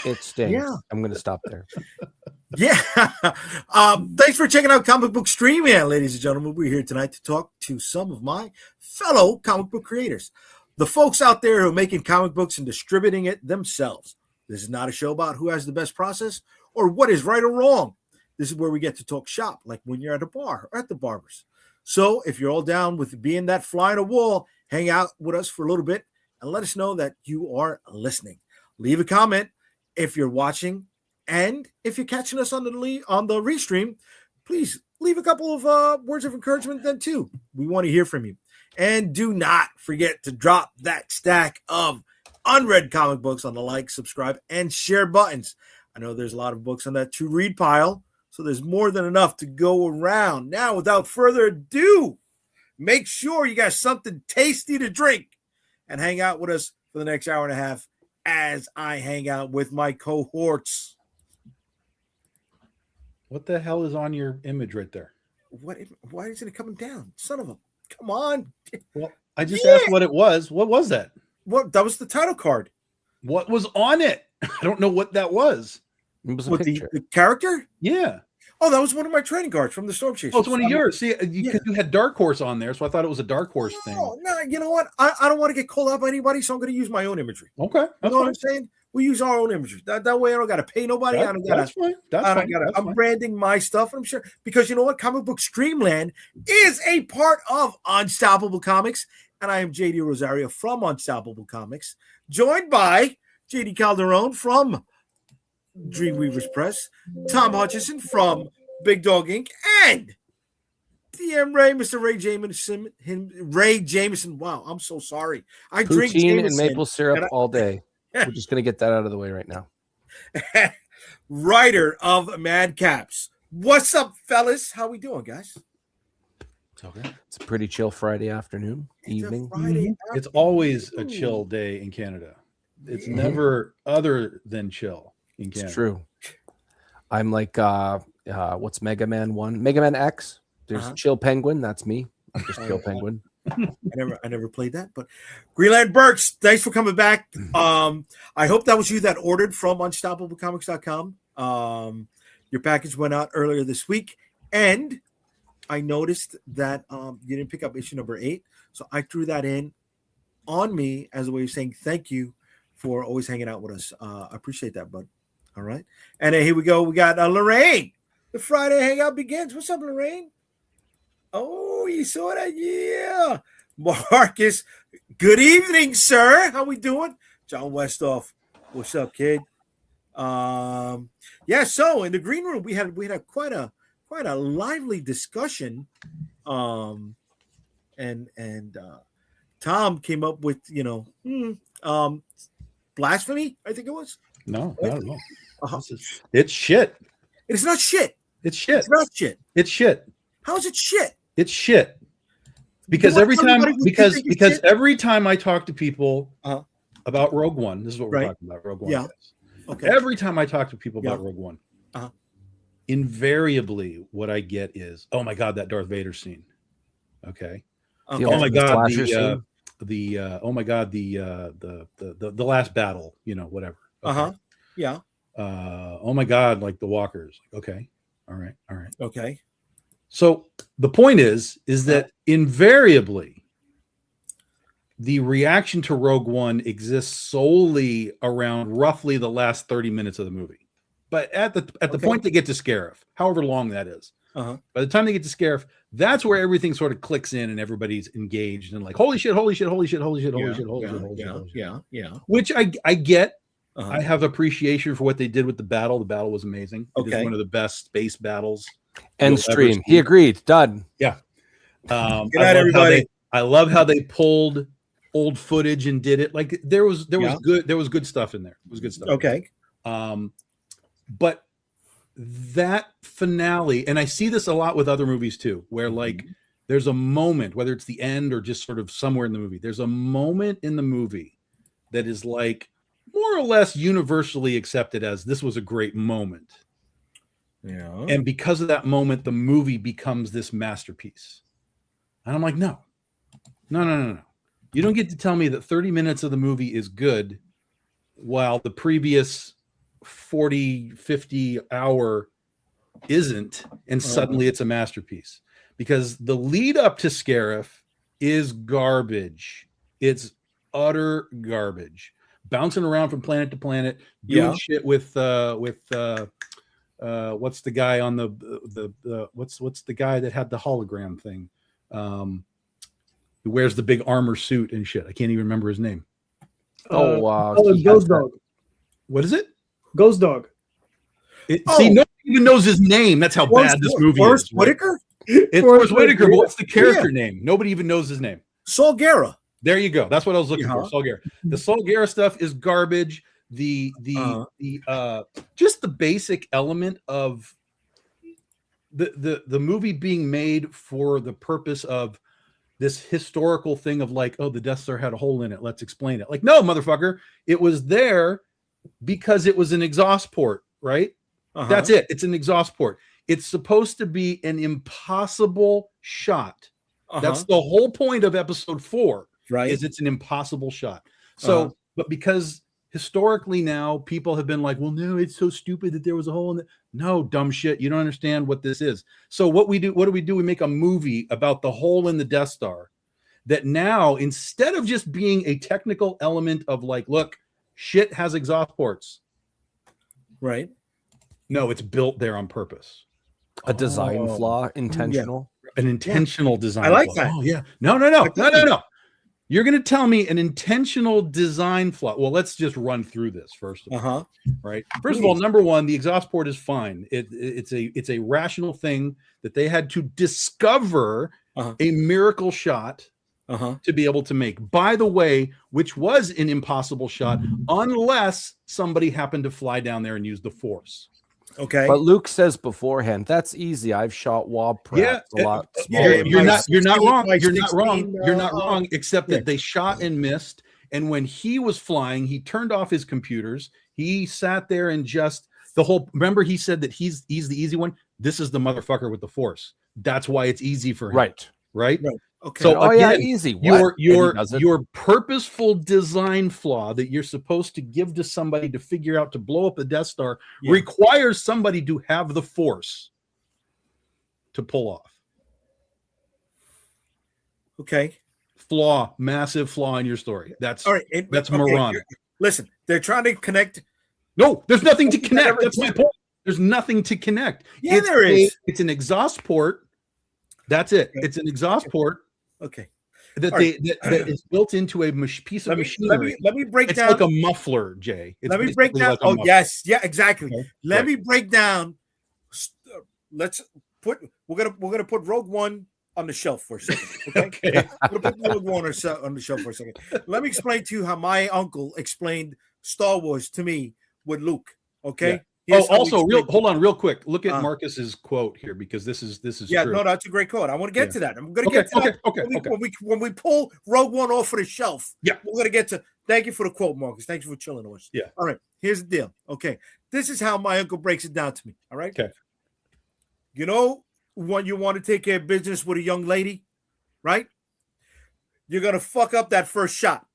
It stings. Yeah. I'm going to stop there. Yeah. Thanks for checking out Comic Book Stream, ladies and gentlemen. We're here tonight to talk to some of my fellow comic book creators, the folks out there who are making comic books and distributing it themselves. This is not a show about who has the best process or what is right or wrong. This is where we get to talk shop, like when you're at a bar or at the barber's. So if you're all down with being that fly on a wall, hang out with us for a little bit and let us know that you are listening. Leave a comment if you're watching, and if you're catching us on the restream, please leave a couple of words of encouragement then too. We want to hear from you. And do not forget to drop that stack of unread comic books on the like, subscribe, and share buttons. I know there's a lot of books on that to read pile, so there's more than enough to go around. Now, without further ado, make sure you got something tasty to drink and hang out with us for the next hour and a half as I hang out with my cohorts. What the hell is on your image right there? Why isn't it coming down? Son of a, come on. Well, I just asked what it was. What was that? What? That was the title card. What was on it? I don't know what that was. It was a What, picture. the character? Yeah. Oh, that was one of my trading cards from the Storm Chasers. Oh, it's one of yours. See, you had Dark Horse on there, so I thought it was a Dark Horse thing. No, you know what? I don't want to get called out by anybody, so I'm going to use my own imagery. Okay. You know what I'm saying? We use our own imagery. That way I don't got to pay nobody. That's fine. I'm branding my stuff, and I'm sure, because you know what? Comic Book Streamland is a part of Unstoppable Comics, and I am JayDee Rosario from Unstoppable Comics, joined by JD Calderon from Dreamweavers Press, Tom Hutchison from Big Dog Inc., and DM Ray, Mr. Ray Jameson. Wow, I'm so sorry. I drink Poutine and maple syrup all day. We're just going to get that out of the way right now. Writer of Madcaps. What's up, fellas? How we doing, guys? It's okay. It's a pretty chill Friday afternoon, evening. It's always a chill day in Canada. It's never other than chill in Canada. It's true. I'm like, what's Mega Man 1? Mega Man X. There's Chill Penguin. That's me. I'm just Chill Penguin. I never played that, but Greenland Burks, thanks for coming back. I hope that was you that ordered from UnstableComics.com. Your package went out earlier this week, and I noticed that you didn't pick up issue number 8, so I threw that in on me as a way of saying thank you for always hanging out with us. I appreciate that, bud. All right, and here we go. We got Lorraine. The Friday hangout begins. What's up, Lorraine? Oh, you saw that? Yeah. Marcus, good evening, sir. How we doing? John Westhoff. What's up, kid? So in the green room, we had quite a lively discussion. And Tom came up with, blasphemy, I think it was. No, not at all. It's shit. It's not shit. It's shit. It's not shit. It's shit. How is it shit? It's shit. Because every time I talk to people about Rogue One, this is what we're talking about, Rogue One. Yeah. Okay. Every time I talk to people about Rogue One, invariably what I get is, oh my God, that Darth Vader scene. Okay. Oh my God, the last battle, whatever. Okay. Yeah. Oh my God, like the walkers. Okay. All right. Okay. So the point is that invariably the reaction to Rogue One exists solely around roughly the last 30 minutes of the movie. But at the point they get to Scarif, however long that is, by the time they get to Scarif, that's where everything sort of clicks in and everybody's engaged and like, holy shit. Yeah. Which I get. I have appreciation for what they did with the battle. The battle was amazing. It is one of the best space battles. End stream. He agreed. Done. Yeah. Good night, everybody. I love how they pulled old footage and did it. Like there was good stuff in there. It was good stuff. Okay. But that finale, and I see this a lot with other movies too, where like there's a moment, whether it's the end or just sort of somewhere in the movie, there's a moment in the movie that is like more or less universally accepted as this was a great moment. Yeah. And because of that moment, the movie becomes this masterpiece. And I'm like, no. You don't get to tell me that 30 minutes of the movie is good while the previous 40, 50 hour isn't, and suddenly it's a masterpiece. Because the lead up to Scarif is garbage. It's utter garbage. Bouncing around from planet to planet, doing shit with what's the guy on the what's the guy that had the hologram thing? Who wears the big armor suit and shit. I can't even remember his name. Ghost Dog. What is it? Ghost Dog. See, nobody even knows his name. That's how bad this movie is. Whitaker? It's Forrest Whitaker, but what's the character name? Nobody even knows his name. Saul Guerra. There you go. That's what I was looking for. Saul Guerra. The Saul Guerra stuff is garbage. The just the basic element of the movie being made for the purpose of this historical thing of like, oh, the Death Star had a hole in it. Let's explain it. Like, no, motherfucker. It was there because it was an exhaust port, right? That's it. It's an exhaust port. It's supposed to be an impossible shot. That's the whole point of episode 4, right? Is it's an impossible shot. So, but because historically now people have been like, well, no, it's so stupid that there was a hole in it. No, dumb shit. You don't understand what this is. So what do we do? We make a movie about the hole in the Death Star that now, instead of just being a technical element of like, look, shit has exhaust ports. Right. No, it's built there on purpose. A design flaw, intentional. An intentional design. I like flaw. that. Oh yeah. No. You're going to tell me an intentional design flaw. Well, let's just run through this first of all. Right. First of all, number one, the exhaust port is fine. It's a rational thing that they had to discover a miracle shot to be able to make. By the way, which was an impossible shot unless somebody happened to fly down there and use the Force. Okay. But Luke says beforehand, that's easy. I've shot Wob Pratt a lot smaller. You're not wrong. You're not wrong, except that they shot and missed. And when he was flying, he turned off his computers. He sat there and just remember he said that he's the easy one. This is the motherfucker with the Force. That's why it's easy for him. Right. Okay. So again, easy. Your purposeful design flaw that you're supposed to give to somebody to figure out to blow up the Death Star requires somebody to have the Force to pull off. Okay. Massive flaw in your story. That's all right. That's moronic. Listen, they're trying to connect. No, there's nothing to connect. That's my point. There's nothing to connect. Yeah, there is. It's an exhaust port. That's it. It's an exhaust port. Okay. That is built into a piece of machinery. Let me break down. It's like a muffler, Jay. Let me break down. Like yes, yeah, exactly. Okay. Let me break down. We're gonna put Rogue One on the shelf for a second. Okay. We're gonna put Rogue One on the shelf for a second. Let me explain to you how my uncle explained Star Wars to me with Luke. Okay. Yeah. Hold on, real quick. Look at Marcus's quote here because this is true. No, that's a great quote. I want to get to that. I'm going to get to that. Okay. When we pull Rogue One off of the shelf, we're going to get to. Thank you for the quote, Marcus. Thank you for chilling with us. Yeah. All right. Here's the deal. Okay. This is how my uncle breaks it down to me. All right. Okay. You know, when you want to take care of business with a young lady, right? You're going to fuck up that first shot.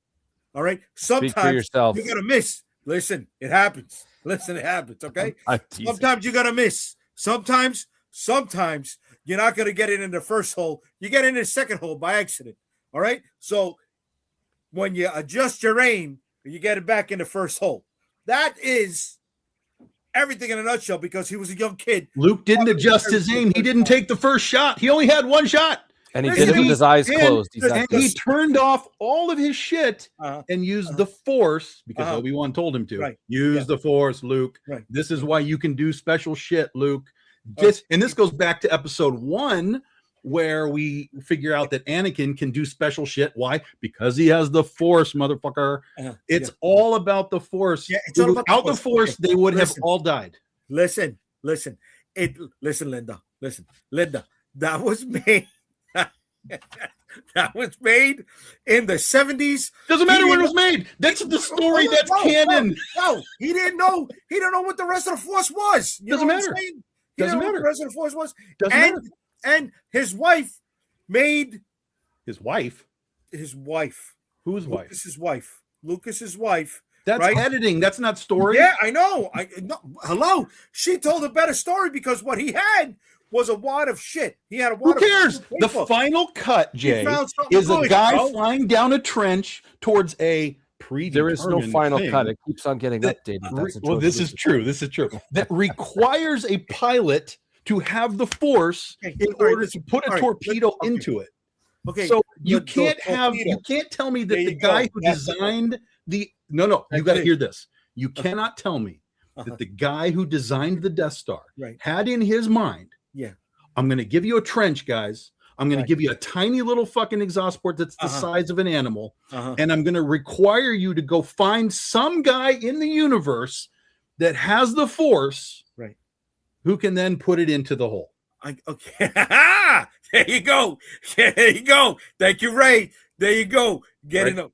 All right. Sometimes you're going to miss. Listen, it happens. It happens, okay? Sometimes you're going to miss. Sometimes you're not going to get it in the first hole. You get it in the second hole by accident, all right? So when you adjust your aim, you get it back in the first hole. That is everything in a nutshell because he was a young kid. Luke didn't adjust his aim. He didn't take the first shot. He only had one shot. And he did it with his eyes closed. He turned off all of his shit and used the Force because Obi-Wan told him to. Use the Force, Luke. This is why you can do special shit, Luke. This goes back to episode 1 where we figure out that Anakin can do special shit. Why? Because he has the Force, motherfucker. It's all about the Force. Yeah, without the Force, they would have all died. Listen, Linda. Linda, that was me. That was made in the 70s. Doesn't matter when it was made. That's the story. That's canon. No, he didn't know. He didn't know what the rest of the Force was. Doesn't matter. Doesn't matter. What the rest of the Force was. Doesn't matter. And his wife made his wife. His wife. Whose wife? Lucas's wife. Lucas's wife That's right? editing. That's not story. Yeah, I know. No, hello. She told a better story because what he had was a wad of shit. He had a wad. Who cares? Of The final cut, Jay, is a good, guy bro. flying down a trench towards a predetermined There is no final thing cut. It keeps on getting updated. well, this is true. This is true. That requires a pilot to have the force in order to put a torpedo into it. Okay. So you can't tell me that the guy who designed the you got to hear this. You cannot tell me that the guy who designed the Death Star had in his mind, I'm going to give you a trench, guys. I'm going to give you a tiny little fucking exhaust port that's the size of an animal, and I'm going to require you to go find some guy in the universe that has the force, who can then put it into the hole. Okay. There you go. There you go. Thank you, Ray. There you go. Get it up.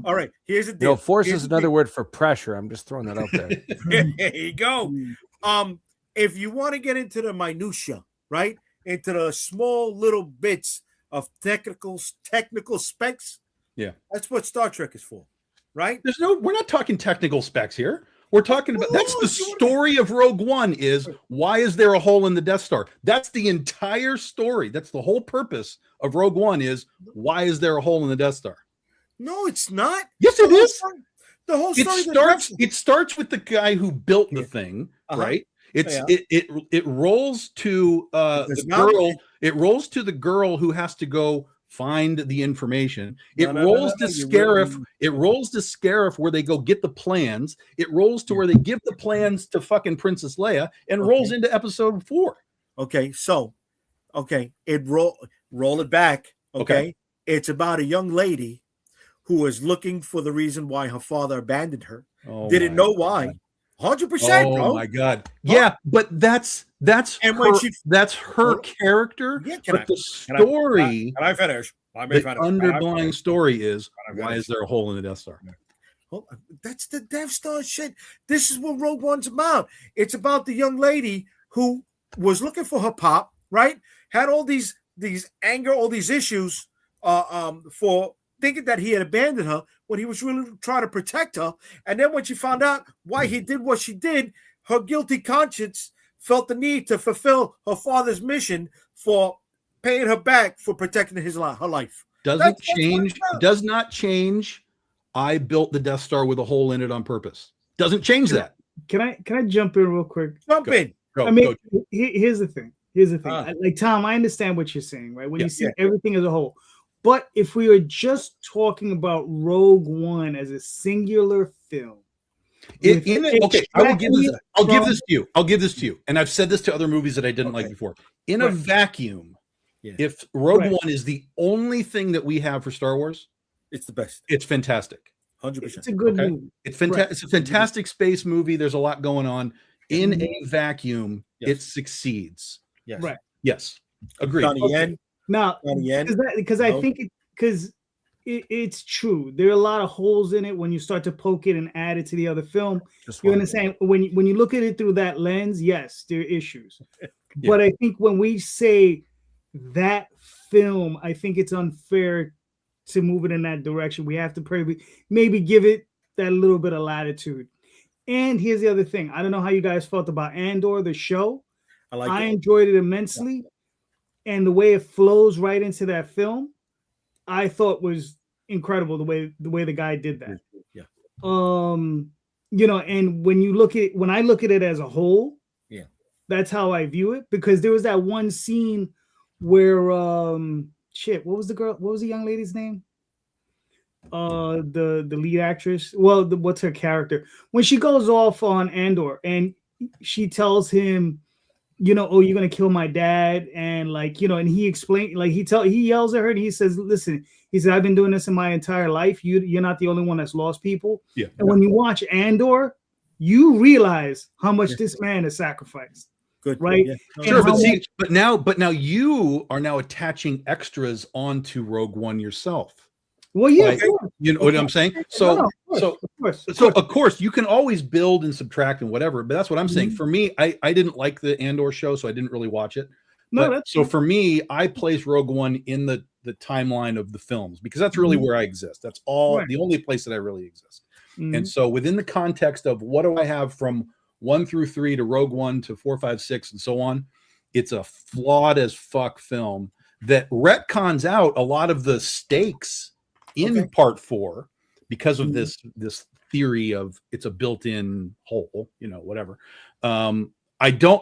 All right. Here's the deal. Force is another word for pressure. I'm just throwing that out there. There you go. If you want to get into the minutia, right? Into the small little bits of technical specs. Yeah. That's what Star Trek is for, right? We're not talking technical specs here. We're talking about that's the story of Rogue One is why is there a hole in the Death Star? That's the entire story. That's the whole purpose of Rogue One is why is there a hole in the Death Star? No, it's not. Yes, it is. The whole story. It starts with the guy who built the thing, right? It rolls to the girl. It rolls to the girl who has to go find the information. It rolls to Scarif. It rolls to Scarif where they go get the plans. It rolls to where they give the plans to fucking Princess Leia and rolls into episode 4. Okay, so it roll it back. Okay, it's about a young lady who is looking for the reason why her father abandoned her. Didn't know why. 100%, bro. Oh my god. Yeah, but that's her character. But the story. Can I finish? The underlying story is why is there a hole in the Death Star? Well, that's the Death Star shit. This is what Rogue One's about. It's about the young lady who was looking for her pop, right? Had all these anger, all these issues for thinking that he had abandoned her when he was really trying to protect her. And then when she found out why he did what she did, her guilty conscience felt the need to fulfill her father's mission for paying her back for protecting her life. Does not change. I built the Death Star with a hole in it on purpose. Doesn't change that. Can I jump in real quick? Jump in. Here's the thing. Like Tom, I understand what you're saying, right? When you see everything as a whole. But if we are just talking about Rogue One as a singular film, I'll give this to you. And I've said this to other movies that I didn't like before. In a vacuum, if Rogue One is the only thing that we have for Star Wars, it's the best. It's fantastic. 100%. It's a good movie. It's fantastic. It's a fantastic space movie. There's a lot going on. In a vacuum, it succeeds. Yes. Right. Yes. Agreed. Now, because I think it's true. There are a lot of holes in it when you start to poke it and add it to the other film. You understand? When you look at it through that lens, yes, there are issues. But I think when we say that film, I think it's unfair to move it in that direction. We have to maybe give it that little bit of latitude. And here's the other thing. I don't know how you guys felt about Andor, the show. I enjoyed it immensely. And the way it flows right into that film, I thought was incredible. The way the guy did that. Yeah. And when I look at it as a whole, that's how I view it. Because there was that one scene where what was the young lady's name? The lead actress. Well, what's her character? When she goes off on Andor and she tells him, you're going to kill my dad. And and he explained, he yells at her and he says, listen, he said, I've been doing this in my entire life. You're not the only one that's lost people. Yeah. And when you watch Andor, you realize how much this man has sacrificed. Good. Right. Yeah. Sure. But now you are now attaching extras onto Rogue One yourself. Well, yeah, you know what I'm saying. So, of course, you can always build and subtract and whatever. But that's what I'm saying. For me, I didn't like the Andor show, so I didn't really watch it. For me, I place Rogue One in the timeline of the films because that's really where I exist. That's all the only place that I really exist. And so within the context of what do I have from 1 through 3 to Rogue One to 4, 5, 6, and so on, it's a flawed as fuck film that retcons out a lot of the stakes in part 4 because of this theory of it's a built-in hole, whatever. I'll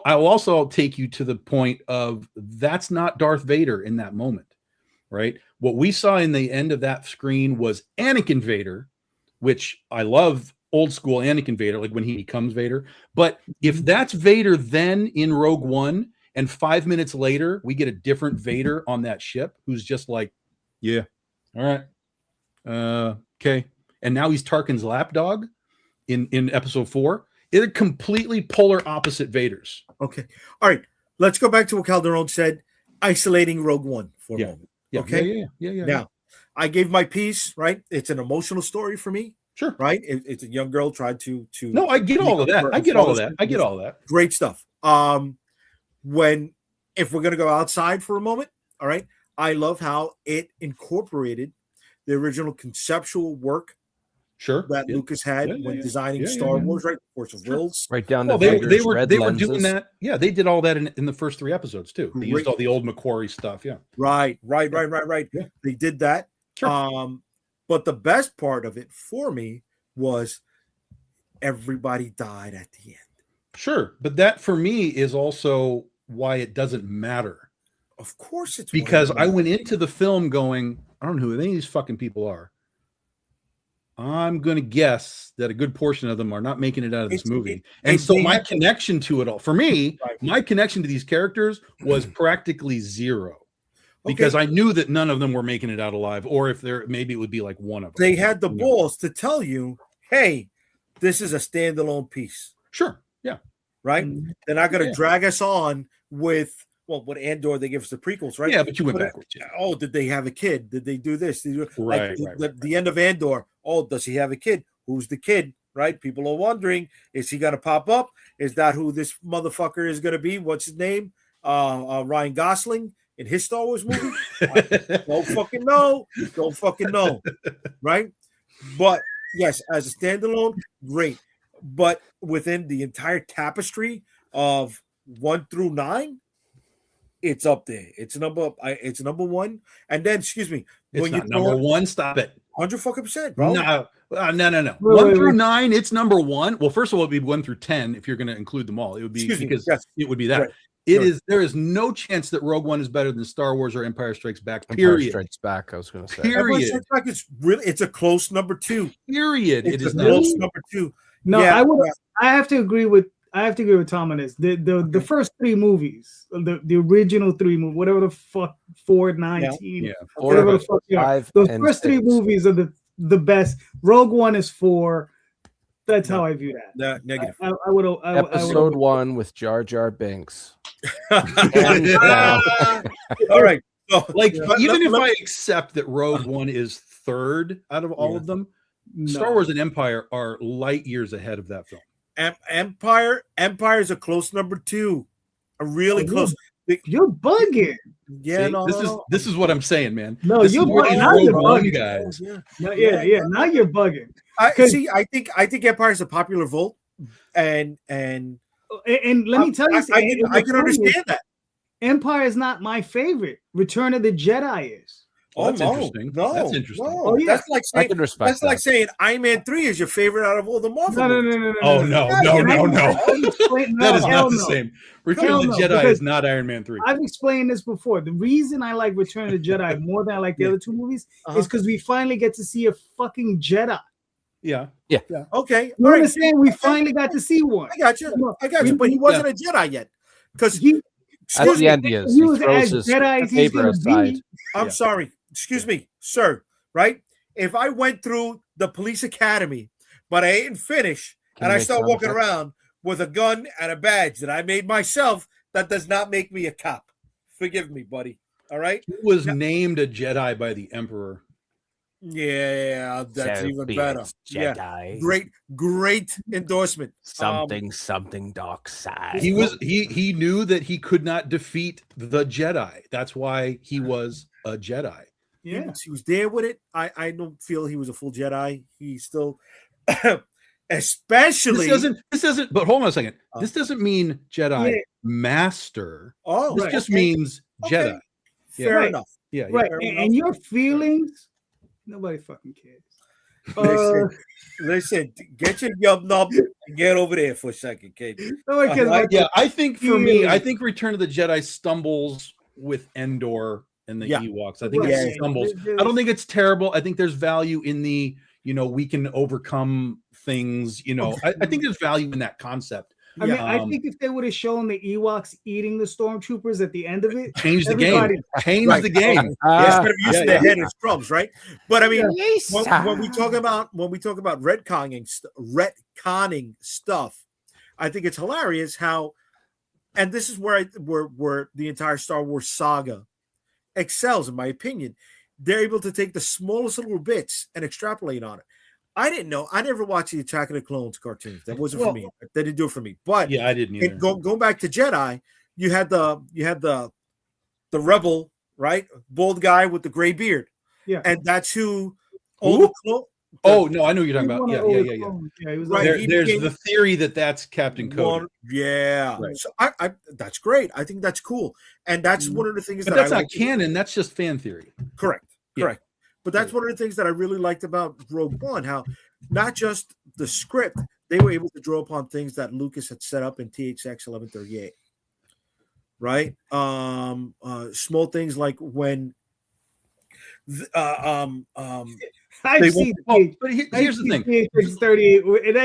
also take you to the point of that's not Darth Vader in that moment, right? What we saw in the end of that screen was Anakin Vader, which I love old school Anakin Vader, like when he becomes Vader. But if that's Vader then in Rogue One, and 5 minutes later we get a different Vader on that ship who's just like, yeah, all right, okay. And now he's Tarkin's lapdog in episode 4. They're completely polar opposite Vaders. Okay. All right. Let's go back to what Calderon said, isolating Rogue One for a moment. Yeah. Okay. Yeah. Now, I gave my piece, right? It's an emotional story for me. Sure. Right? It's a young girl tried to No, I get all of that. I get all of that. Great stuff. If we're gonna go outside for a moment, all right, I love how it incorporated the original conceptual work that Lucas had when designing Star Wars, right? Force of Wills. Right down to they were doing that. Yeah, they did all that in the first 3 episodes too. They used all the old Macquarie stuff. Yeah. Right. Yeah. They did that. Sure. But the best part of it for me was everybody died at the end. Sure. But that for me is also why it doesn't matter. Of course it's because I went into the film going, I don't know who any of these fucking people are. I'm going to guess that a good portion of them are not making it out of this movie. And so my connection to it all, for me, my connection to these characters was practically zero. Because I knew that none of them were making it out alive, or if there, maybe it would be like one of them. They had the balls to tell you, hey, this is a standalone piece. Sure. Yeah. Right? They're not going to drag us on with, with Andor, they give us the prequels, right? Yeah, but you went backwards. Oh, did they have a kid? Did they do this? Right. The end of Andor. Oh, does he have a kid? Who's the kid? Right? People are wondering, is he going to pop up? Is that who this motherfucker is going to be? What's his name? Ryan Gosling in his Star Wars movie? Don't fucking know. Right? But yes, as a standalone, great. But within the entire tapestry of 1 through 9, it's up there. It's number 1. And then, excuse me, it's not number 1. Stop it. 100%, bro. No. 1 through 9, it's number 1. Well, first of all, it'd be 1 through 10 if you're going to include them all. It would be it would be that. Right. There is no chance that Rogue One is better than Star Wars or Empire Strikes Back. Period. Empire Strikes Back, I was going to say. Period. Empire Strikes Back is really, it's a close number 2. Period. It is close number 2. No, I have to agree with Tom on this. The first 3 movies, the original 3 movies, whatever the fuck, 4, 19, whatever the fuck, those first 3 movies are the best. Rogue One is 4. That's how I view that. Negative. I would Episode 1 with Jar Jar Binks. All right. So, even if I accept that Rogue One is 3rd out of all of them, Star Wars and Empire are light years ahead of that film. Empire is a close number 2. A really close. You're bugging. Yeah, See, this is what I'm saying, man. No, this you're bugging. Now you're bugging, guys. Now you're bugging. I think Empire is a popular vote, and let me tell you, I can understand that. Empire is not my favorite. Return of the Jedi is. That's interesting. No, that's interesting. No. That's like saying, I can respect that's like saying Iron Man 3 is your favorite out of all the Marvel. No. Oh no. That is not the same. Return of the Jedi is not Iron Man 3. I've explained this before. The reason I like Return of the Jedi more than I like the other 2 movies is because we finally get to see a fucking Jedi. Yeah. Okay. You understand? We finally got to see one. I got you. But he wasn't a Jedi yet. Because at the end he is. He throws his saber aside. I'm sorry. Excuse me, sir. Right? If I went through the police academy, but I didn't finish, and I start walking around with a gun and a badge that I made myself, that does not make me a cop. Forgive me, buddy. All right? He was named a Jedi by the Emperor. Yeah, that's even better. Jedi. Yeah. Great endorsement. Something dark side. He knew that he could not defeat the Jedi. That's why he was a Jedi. Yeah, he was there with it. I don't feel he was a full Jedi. He still Especially this doesn't. But hold on a second. This doesn't mean Jedi master. Oh, this just means Jedi. Fair enough. Yeah, right. Fair And your feelings, nobody fucking cares. Listen, get your yub nub and get over there for a second, Kate. Nobody cares about Yeah, I think for me, I feelings. think Return of the Jedi stumbles with Endor and the Ewoks. I think Right. it stumbles. I don't think it's terrible. I think there's value in the, we can overcome things. I think there's value in that concept. I mean, I think if they would have shown the Ewoks eating the stormtroopers at the end of it, change the game. Change the game. Instead of using their head as drums, right? But I mean, when we talk about retconning stuff, I think it's hilarious how, and this is where the entire Star Wars saga excels, in my opinion. They're able to take the smallest little bits and extrapolate on it. I didn't know. I never watched the Attack of the Clones cartoons. That wasn't for me. They didn't do it for me. But I didn't either. Going back to Jedi, you had the rebel, right? Bald guy with the gray beard. Yeah. And that's who all the clone. Oh no, I know what you're talking about. Yeah. He was right. There's the theory that's Captain Cody. Right. So I that's great. I think that's cool. And that's one of the things that's not canon. That's just fan theory. Correct. But that's one of the things that I really liked about Rogue One, how not just the script, they were able to draw upon things that Lucas had set up in THX 1138. Right? Small things like when I've seen but here's the thing. THX 38, and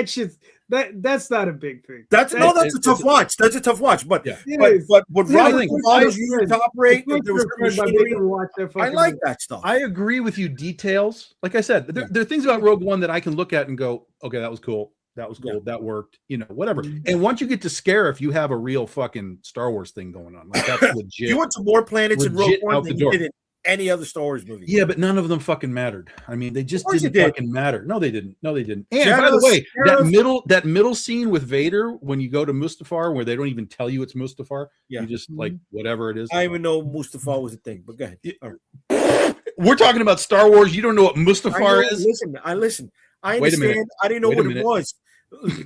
that's not a big thing. That's a tough watch. That's a tough watch. But what Robert used to operate, there was machinery. I like that stuff. I agree with you. Details, like I said, there are things about Rogue One that I can look at and go, okay, that was cool. That was cool. That worked. Whatever. And once you get to Scarif, you have a real fucking Star Wars thing going on. Like that's legit. You went to more planets in Rogue One than you did in any other Star Wars movie. Yeah, but none of them fucking mattered. I mean, they just didn't fucking matter. No, they didn't. And by the way, that middle scene with Vader when you go to Mustafar, where they don't even tell you it's Mustafar, you just like whatever it is. I even know Mustafar was a thing, but go ahead. We're talking about Star Wars. You don't know what Mustafar is? Listen. I understand. I didn't know what it was,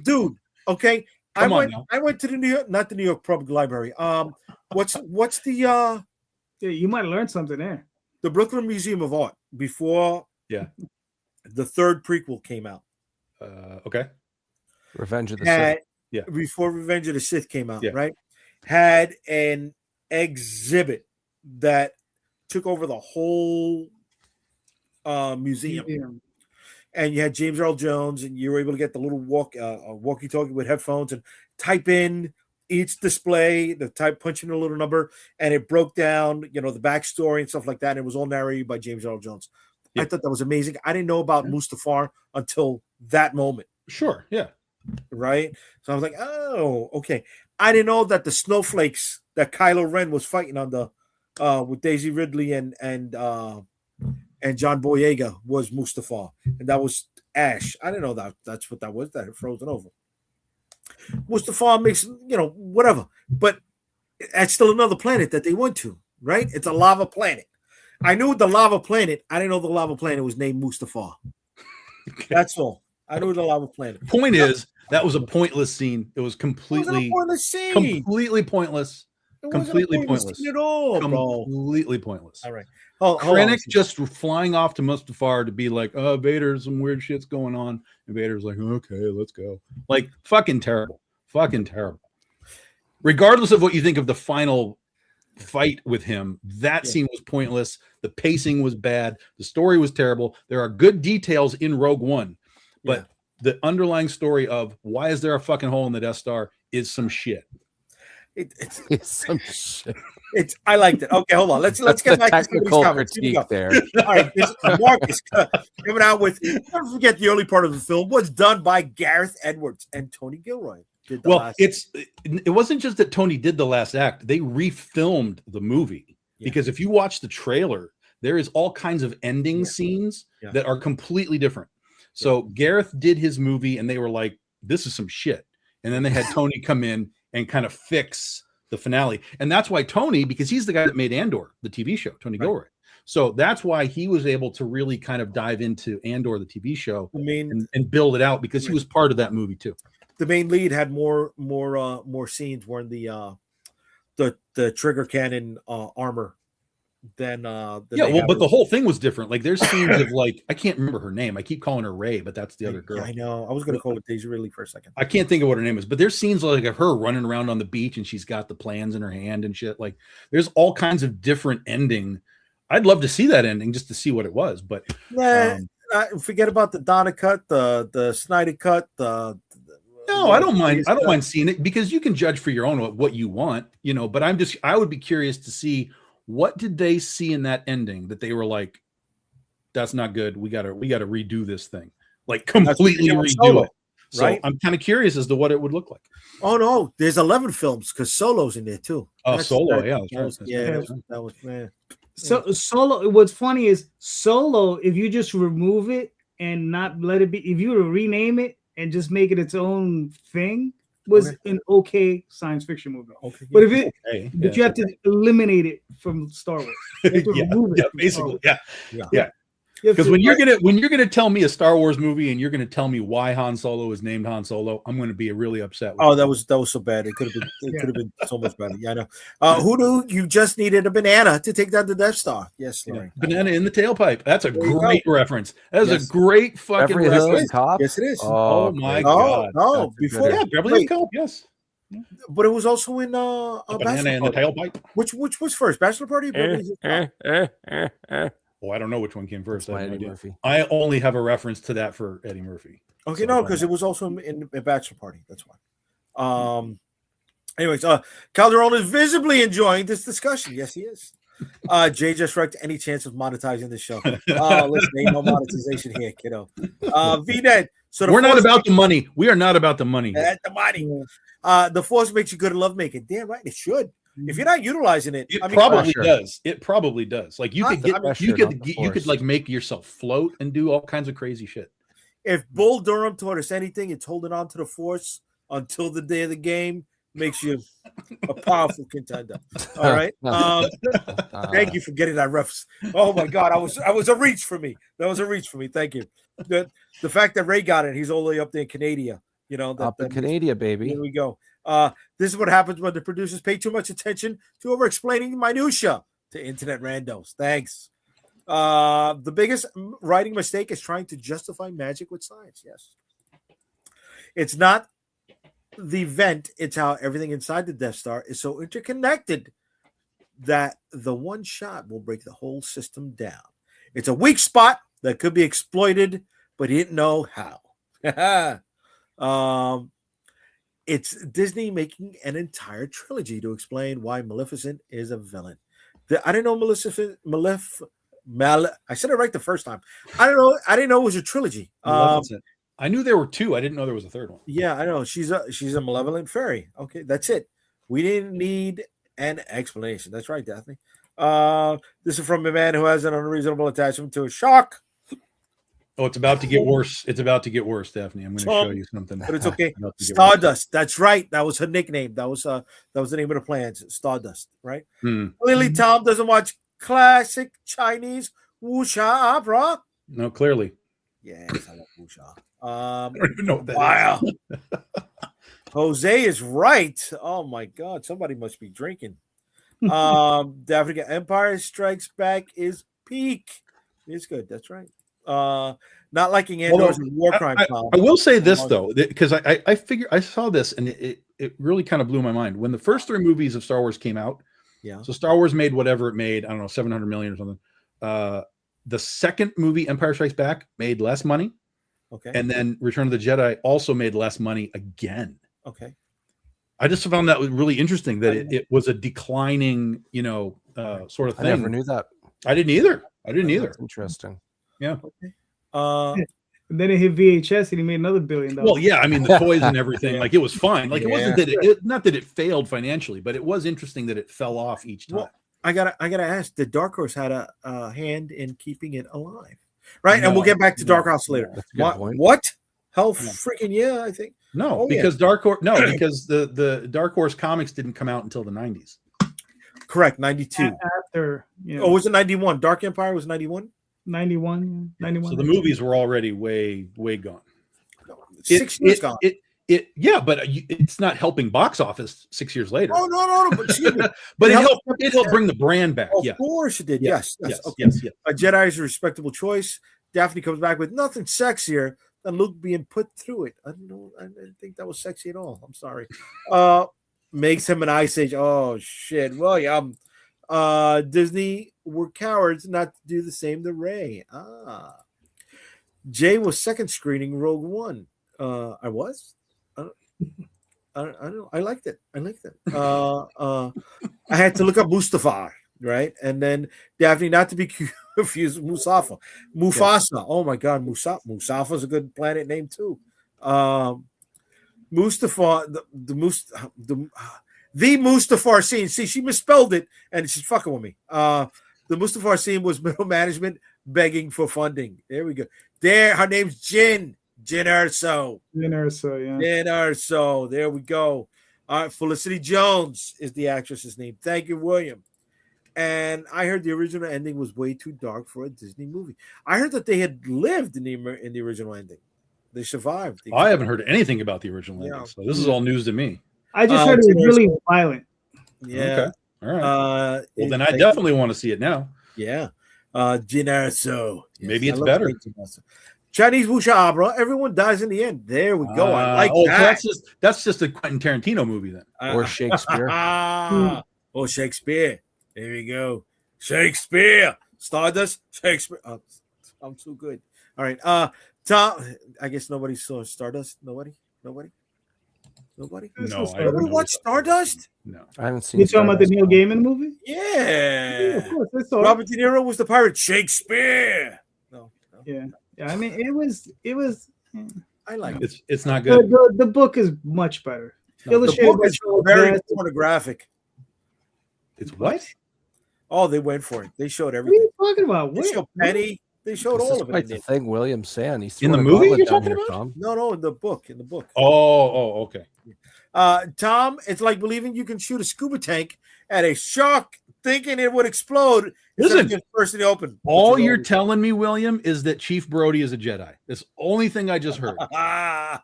dude. Okay, I went to not the New York Public Library. What's the Yeah, you might learn something there. The Brooklyn Museum of Art before the third prequel came out. Okay. Revenge of the Sith. Yeah. Before Revenge of the Sith came out, right? Had an exhibit that took over the whole museum. And you had James Earl Jones, and you were able to get the little walkie-talkie with headphones and type in each display, punch in a little number, and it broke down, the backstory and stuff like that. And it was all narrated by James Earl Jones. I thought that was amazing. I didn't know about Mustafar until that moment. Sure, yeah. Right? So I was like, oh, okay. I didn't know that the snowflakes that Kylo Ren was fighting on the with Daisy Ridley and John Boyega was Mustafar, and that was Ash. I didn't know that's what that was. That had frozen over. Mustafar makes, whatever, but that's still another planet that they went to, right? It's a lava planet. I knew the lava planet. I didn't know the lava planet was named Mustafar. Okay. That's all. I knew the lava planet. Point is, that was a pointless scene. It was completely pointless. Completely pointless at all, bro. Completely pointless. All right. Krennic just flying off to Mustafar to be like, oh, Vader, some weird shit's going on. And Vader's like, okay, let's go. Like, fucking terrible. Fucking terrible. Regardless of what you think of the final fight with him, that scene was pointless. The pacing was bad. The story was terrible. There are good details in Rogue One, but the underlying story of why is there a fucking hole in the Death Star is some shit. It's some shit. I liked it. Okay, hold on. Let's get back to technical critique there. All right, Marcus coming out with. Don't forget the early part of the film was done by Gareth Edwards and Tony Gilroy. It wasn't just that Tony did the last act. They refilmed the movie because if you watch the trailer, there is all kinds of ending scenes that are completely different. So Gareth did his movie, and they were like, "This is some shit," and then they had Tony come in and kind of fix the finale. And that's why Tony, because he's the guy that made Andor, the TV show, Tony Gilroy. So that's why he was able to really kind of dive into Andor, the TV show, and build it out, because he was part of that movie too. The main lead had more scenes wearing the trigger cannon armor than but the whole thing was different. Like there's scenes of like, I can't remember her name. I keep calling her Ray, but that's the other girl. Yeah, I know. I was going to call it Daisy Ridley for a second. I can't think of what her name is, but there's scenes like of her running around on the beach and she's got the plans in her hand and shit. Like there's all kinds of different ending. I'd love to see that ending just to see what it was, but forget about the Donna cut, the Snyder cut, No, I don't mind. I don't mind seeing it, because you can judge for your own what you want, but I would be curious to see what did they see in that ending that they were like, that's not good. We gotta redo this thing, like completely redo it. So right? I'm kind of curious as to what it would look like. Oh no, there's 11 films because Solo's in there too. Oh, Solo, that was man. So Solo. What's funny is Solo. If you just remove it and not let it be, if you were to rename it and just make it its own thing, was an okay science fiction movie. Okay, but you have to eliminate it from Star Wars. Basically. Because when you're gonna tell me a Star Wars movie and you're gonna tell me why Han Solo is named Han Solo, I'm gonna be really upset. That was so bad. It could have been so much better. Yeah, I know. Who knew you just needed a banana to take down the Death Star? Yes, Larry. Banana in the tailpipe. That's a great reference. That is a great fucking reference. Yes, it is. Oh my god. No, before Beverly Hills Cop. Yes. But it was also in a banana in the tailpipe. Which was first, Bachelor Party? Oh, I don't know which one came first. Eddie Murphy. I only have a reference to that for Eddie Murphy. Okay, so because it was also in a Bachelor Party. That's why. Anyways, Calderon is visibly enjoying this discussion. Yes, he is. Jay just wrecked any chance of monetizing the show. Listen, ain't no monetization here, kiddo. VNet. So we're not about the money. We are not about the money. The money. The Force makes you good at lovemaking. Damn right, it should. If you're not utilizing it, probably does. It probably does. Like you could like make yourself float and do all kinds of crazy shit. If Bull Durham taught us anything, it's holding on to the Force until the day of the game makes you a powerful contender. All right. Thank you for getting that reference. Oh my God, I was a reach for me. That was a reach for me. Thank you. The fact that Ray got it, he's all the way up there in Canada. Up in Canada, baby. Here we go. This is what happens when the producers pay too much attention to over-explaining minutia to internet randos. Thanks. The biggest writing mistake is trying to justify magic with science. Yes. It's not the event. It's how everything inside the Death Star is so interconnected that the one shot will break the whole system down. It's a weak spot that could be exploited, but he didn't know how. It's Disney making an entire trilogy to explain why Maleficent is a villain. I didn't know I said it right the first time. I didn't know it was a trilogy. I knew there were two. I didn't know there was a third one. Yeah, I know. She's a malevolent fairy. Okay, that's it. We didn't need an explanation. That's right, Daphne. This is from a man who has an unreasonable attachment to a shark. Oh, it's about to get worse. It's about to get worse, Daphne. I'm going to show you something. But it's okay. Stardust. That's right. That was her nickname. That was the name of the plans. Stardust, right? Clearly, Tom doesn't watch classic Chinese wuxia opera. No, clearly. Yes, I love wuxia. I don't even know what that is. Jose is right. Oh my God, somebody must be drinking. The African Empire Strikes Back is peak. It's good. That's right. Not liking Andor's war crime. I will say this though, because I figure I saw this and it really kind of blew my mind when the first three movies of Star Wars came out. Yeah. So Star Wars made whatever it made. I don't know, 700 million or something. The second movie, Empire Strikes Back, made less money. Okay. And then Return of the Jedi also made less money again. Okay. I just found that was really interesting that it was a declining, sort of thing. I never knew that. I didn't either. That's interesting. Yeah. Okay. And then it hit VHS and he made another $1 billion. Well, yeah, I mean the toys and everything, like it was fine. Like it wasn't that not that it failed financially, but it was interesting that it fell off each time. Well, I gotta ask, did Dark Horse had a hand in keeping it alive? Right, and we'll get back to Dark Horse later. What? Hell freaking yeah, I think. No, Oh, because Dark Horse. No, because the Dark Horse comics didn't come out until the 90s. Correct, 92. After, Oh, was it 91? Dark Empire was 91? 91. So the movies were already way gone. 6 years gone. Yeah, but it's not helping box office 6 years later. Oh, no. But, excuse me. But it helped bring the brand back. Of course it did. Yes. Okay. Yes. A Jedi is a respectable choice. Daphne comes back with nothing sexier than Luke being put through it. I didn't think that was sexy at all. I'm sorry. Makes him an Ice Age. Oh shit. Well, yeah. Disney were cowards not to do the same to Rey. Jay was second screening Rogue One. I was. I don't know. I liked it. I had to look up Mustafar, right? And then Daphne, not to be confused with Mufasa. Yes. Oh my God, Musafa's a good planet name too. Mustafar, the Mustafar scene. See, she misspelled it, and she's fucking with me. The Mustafar scene was middle management begging for funding. There we go. There, her name's Jyn Erso. Jyn Erso, yeah. Jyn Erso. There we go. All right, Felicity Jones is the actress's name. Thank you, William. And I heard the original ending was way too dark for a Disney movie. I heard that they had lived in the original ending. They survived. I haven't heard anything about the original ending, so this is all news to me. I just heard it was really violent. Yeah. Okay. All right. Well, then I definitely want to see it now. Yeah. Jyn Erso. Maybe it's better. Chinese wuxia opera. Everyone dies in the end. There we go. I like that. That's just a Quentin Tarantino movie then, or Shakespeare. Oh, Shakespeare. There we go. Shakespeare. Stardust. Shakespeare. Oh, I'm too good. All right. Tom. I guess nobody saw Stardust. Nobody. No, Nobody watched Stardust. No, I haven't seen. You talking about the Neil Gaiman movie? Yeah. Of course. I saw Robert De Niro was the pirate. Shakespeare. No. Yeah. I mean, it was. I like it. It's not good. The book is much better. No, the book is very pornographic. It's what? Oh, they went for it. They showed everything. What are you talking about? They showed Penny. They showed all of it. Quite the thing William's saying. He's in the movie you're talking about? Tom. No, in the book. Oh, okay. Tom, it's like believing you can shoot a scuba tank at a shark, thinking it would explode. Listen, first in the open. All you're telling me, William, is that Chief Brody is a Jedi. That's the only thing I just heard.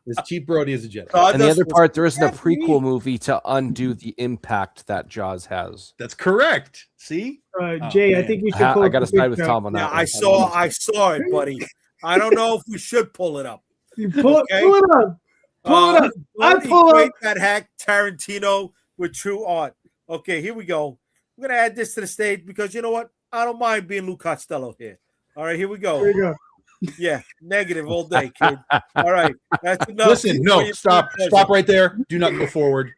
Is Chief Brody is a Jedi. And the other part, there isn't a prequel movie to undo the impact that Jaws has. That's correct. See, Jay, I think you should. I got to side with Tom on that. Yeah, I saw it, buddy. I don't know if we should pull it up. You pull it up. Pull it up. I pull up that hack Tarantino with true art. Okay, here we go. I'm gonna add this to the stage because you know what? I don't mind being Lou Costello here. All right, here we go. Here we go. Yeah, negative all day, kid. All right, that's enough. Listen, no, stop right there. Do not go forward.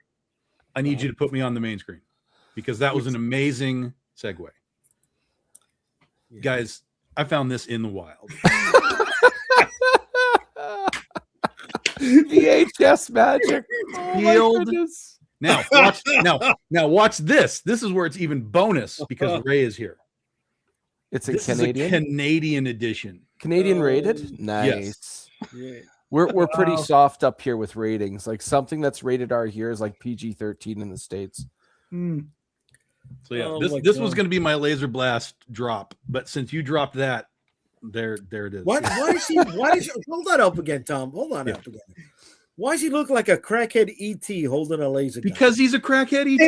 I need you to put me on the main screen because that was an amazing segue. Yeah. Guys, I found this in the wild. VHS magic. Field. Now watch this. This is where it's even bonus because Ray is here. It's a Canadian edition. Canadian rated? Nice. Yes. Yeah. We're pretty soft up here with ratings. Like something that's rated R here is like PG-13 in the States. So yeah, this was going to be my laser blast drop, but since you dropped that, there it is. Why is he hold that up again, Tom? Hold on up again. Why does he look like a crackhead ET holding a laser gun? Because he's a crackhead ET.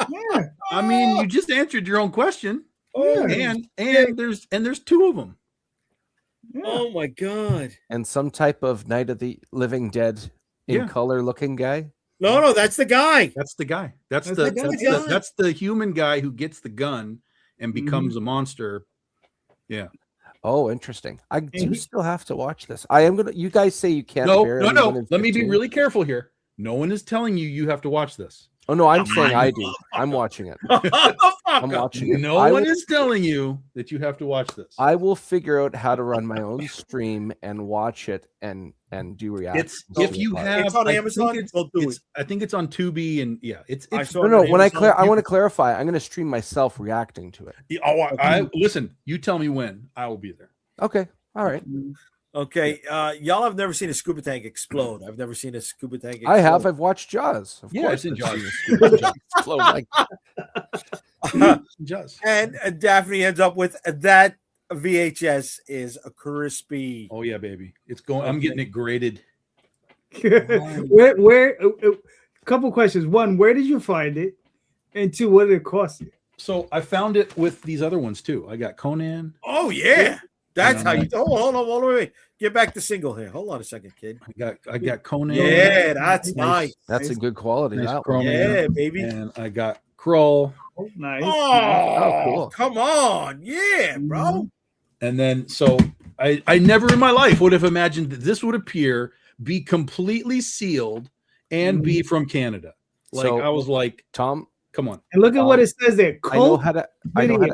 Yeah. I mean, you just answered your own question. Oh, and there's two of them. Yeah. Oh my God. And some type of Night of the Living Dead in color looking guy. No, that's the guy. That's the guy. That's the human guy who gets the gun and becomes a monster. Yeah. Oh, interesting. I do still have to watch this. I am gonna. You guys say you can't. No. Let me be really careful here. No one is telling you have to watch this. Oh no, I'm saying I do. I'm watching it. I'm watching it. No one is telling you that you have to watch this. I will figure out how to run my own stream and watch it and do reactions. It's on Amazon. I think it's on Tubi and it's no. When I want to clarify, I'm going to stream myself reacting to it. Listen. You tell me when. I will be there. Okay. All right. Okay, y'all have never seen a scuba tank explode. I've never seen a scuba tank explode. I have. I've watched Jaws. Of Yeah, course, I've seen Jaws. Explode like Jaws. And Daphne ends up with that VHS is a crispy. Oh yeah, baby. It's going. I'm getting it graded. Where? Couple questions. One, where did you find it? And two, what did it cost you? So I found it with these other ones too. I got Conan. Oh yeah, that's how you. Hold on, wait. Get back to single here. Hold on a second, kid. I got Conan. Yeah, that's nice. That's a good quality. Nice That Chrome. one. Yeah, baby. And I got Krull. Oh, nice. Oh, cool. Come on, yeah, bro. And then so I never in my life would have imagined that this would appear, be completely sealed, and be from Canada. Like So, I was like, Tom, come on. And look at what it says there. I know how to. Video.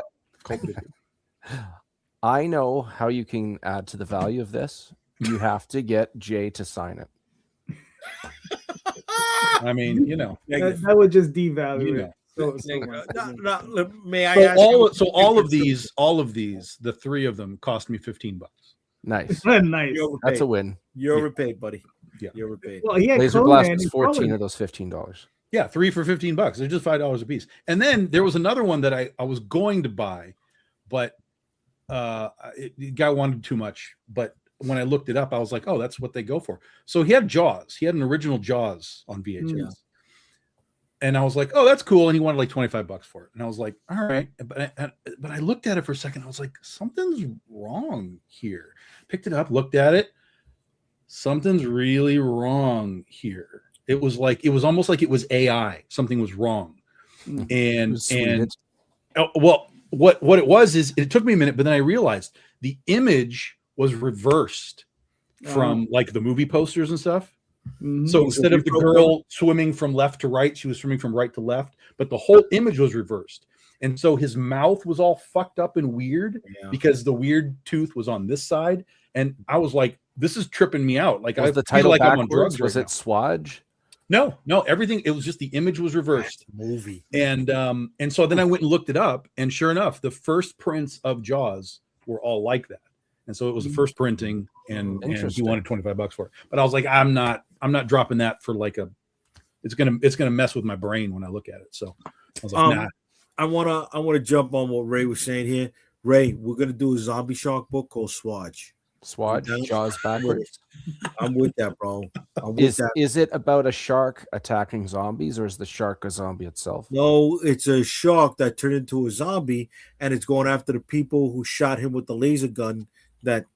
I know how you can add to the value of this. You have to get Jay to sign it. I mean, you know, that would just devalue you it. know. May I ask? All of these, the three of them cost me $15. Nice. Nice. That's a win. You're overpaid, buddy. Yeah. You're overpaid. Well, he had Laser Conan Blast and was 14 of those $15. Yeah, 3 for $15. They're just $5 a piece. And then there was another one that I was going to buy, but the guy wanted too much. But when I looked it up, I was like, oh, that's what they go for. So he had Jaws. He had an original Jaws on VHS. And I was like, oh, that's cool. And he wanted like $25 for it. And I was like, all right. But I looked at it for a second. I was like, something's wrong here. Picked it up, looked at it. Something's really wrong here. It was almost like it was AI. Something was wrong. And well, what it was is it took me a minute, but then I realized the image was reversed from like the movie posters and stuff. So instead of the girl swimming from left to right, she was swimming from right to left, but the whole image was reversed. And so his mouth was all fucked up and weird because the weird tooth was on this side. And I was like, this is tripping me out. Like, was the title like I'm on drugs. Was it Swatch? No, everything. It was just the image was reversed. Movie. And so then I went and looked it up, and sure enough, the first prints of Jaws were all like that. And so it was the first printing, and he wanted $25 for it. But I was like, I'm not dropping that for like it's gonna mess with my brain when I look at it. So I was like, nah. I wanna jump on what Ray was saying here. Ray, we're gonna do a zombie shark book called Swatch. Jaws backwards. I'm with that, bro. Is it about a shark attacking zombies, or is the shark a zombie itself? No, it's a shark that turned into a zombie, and it's going after the people who shot him with the laser gun. That,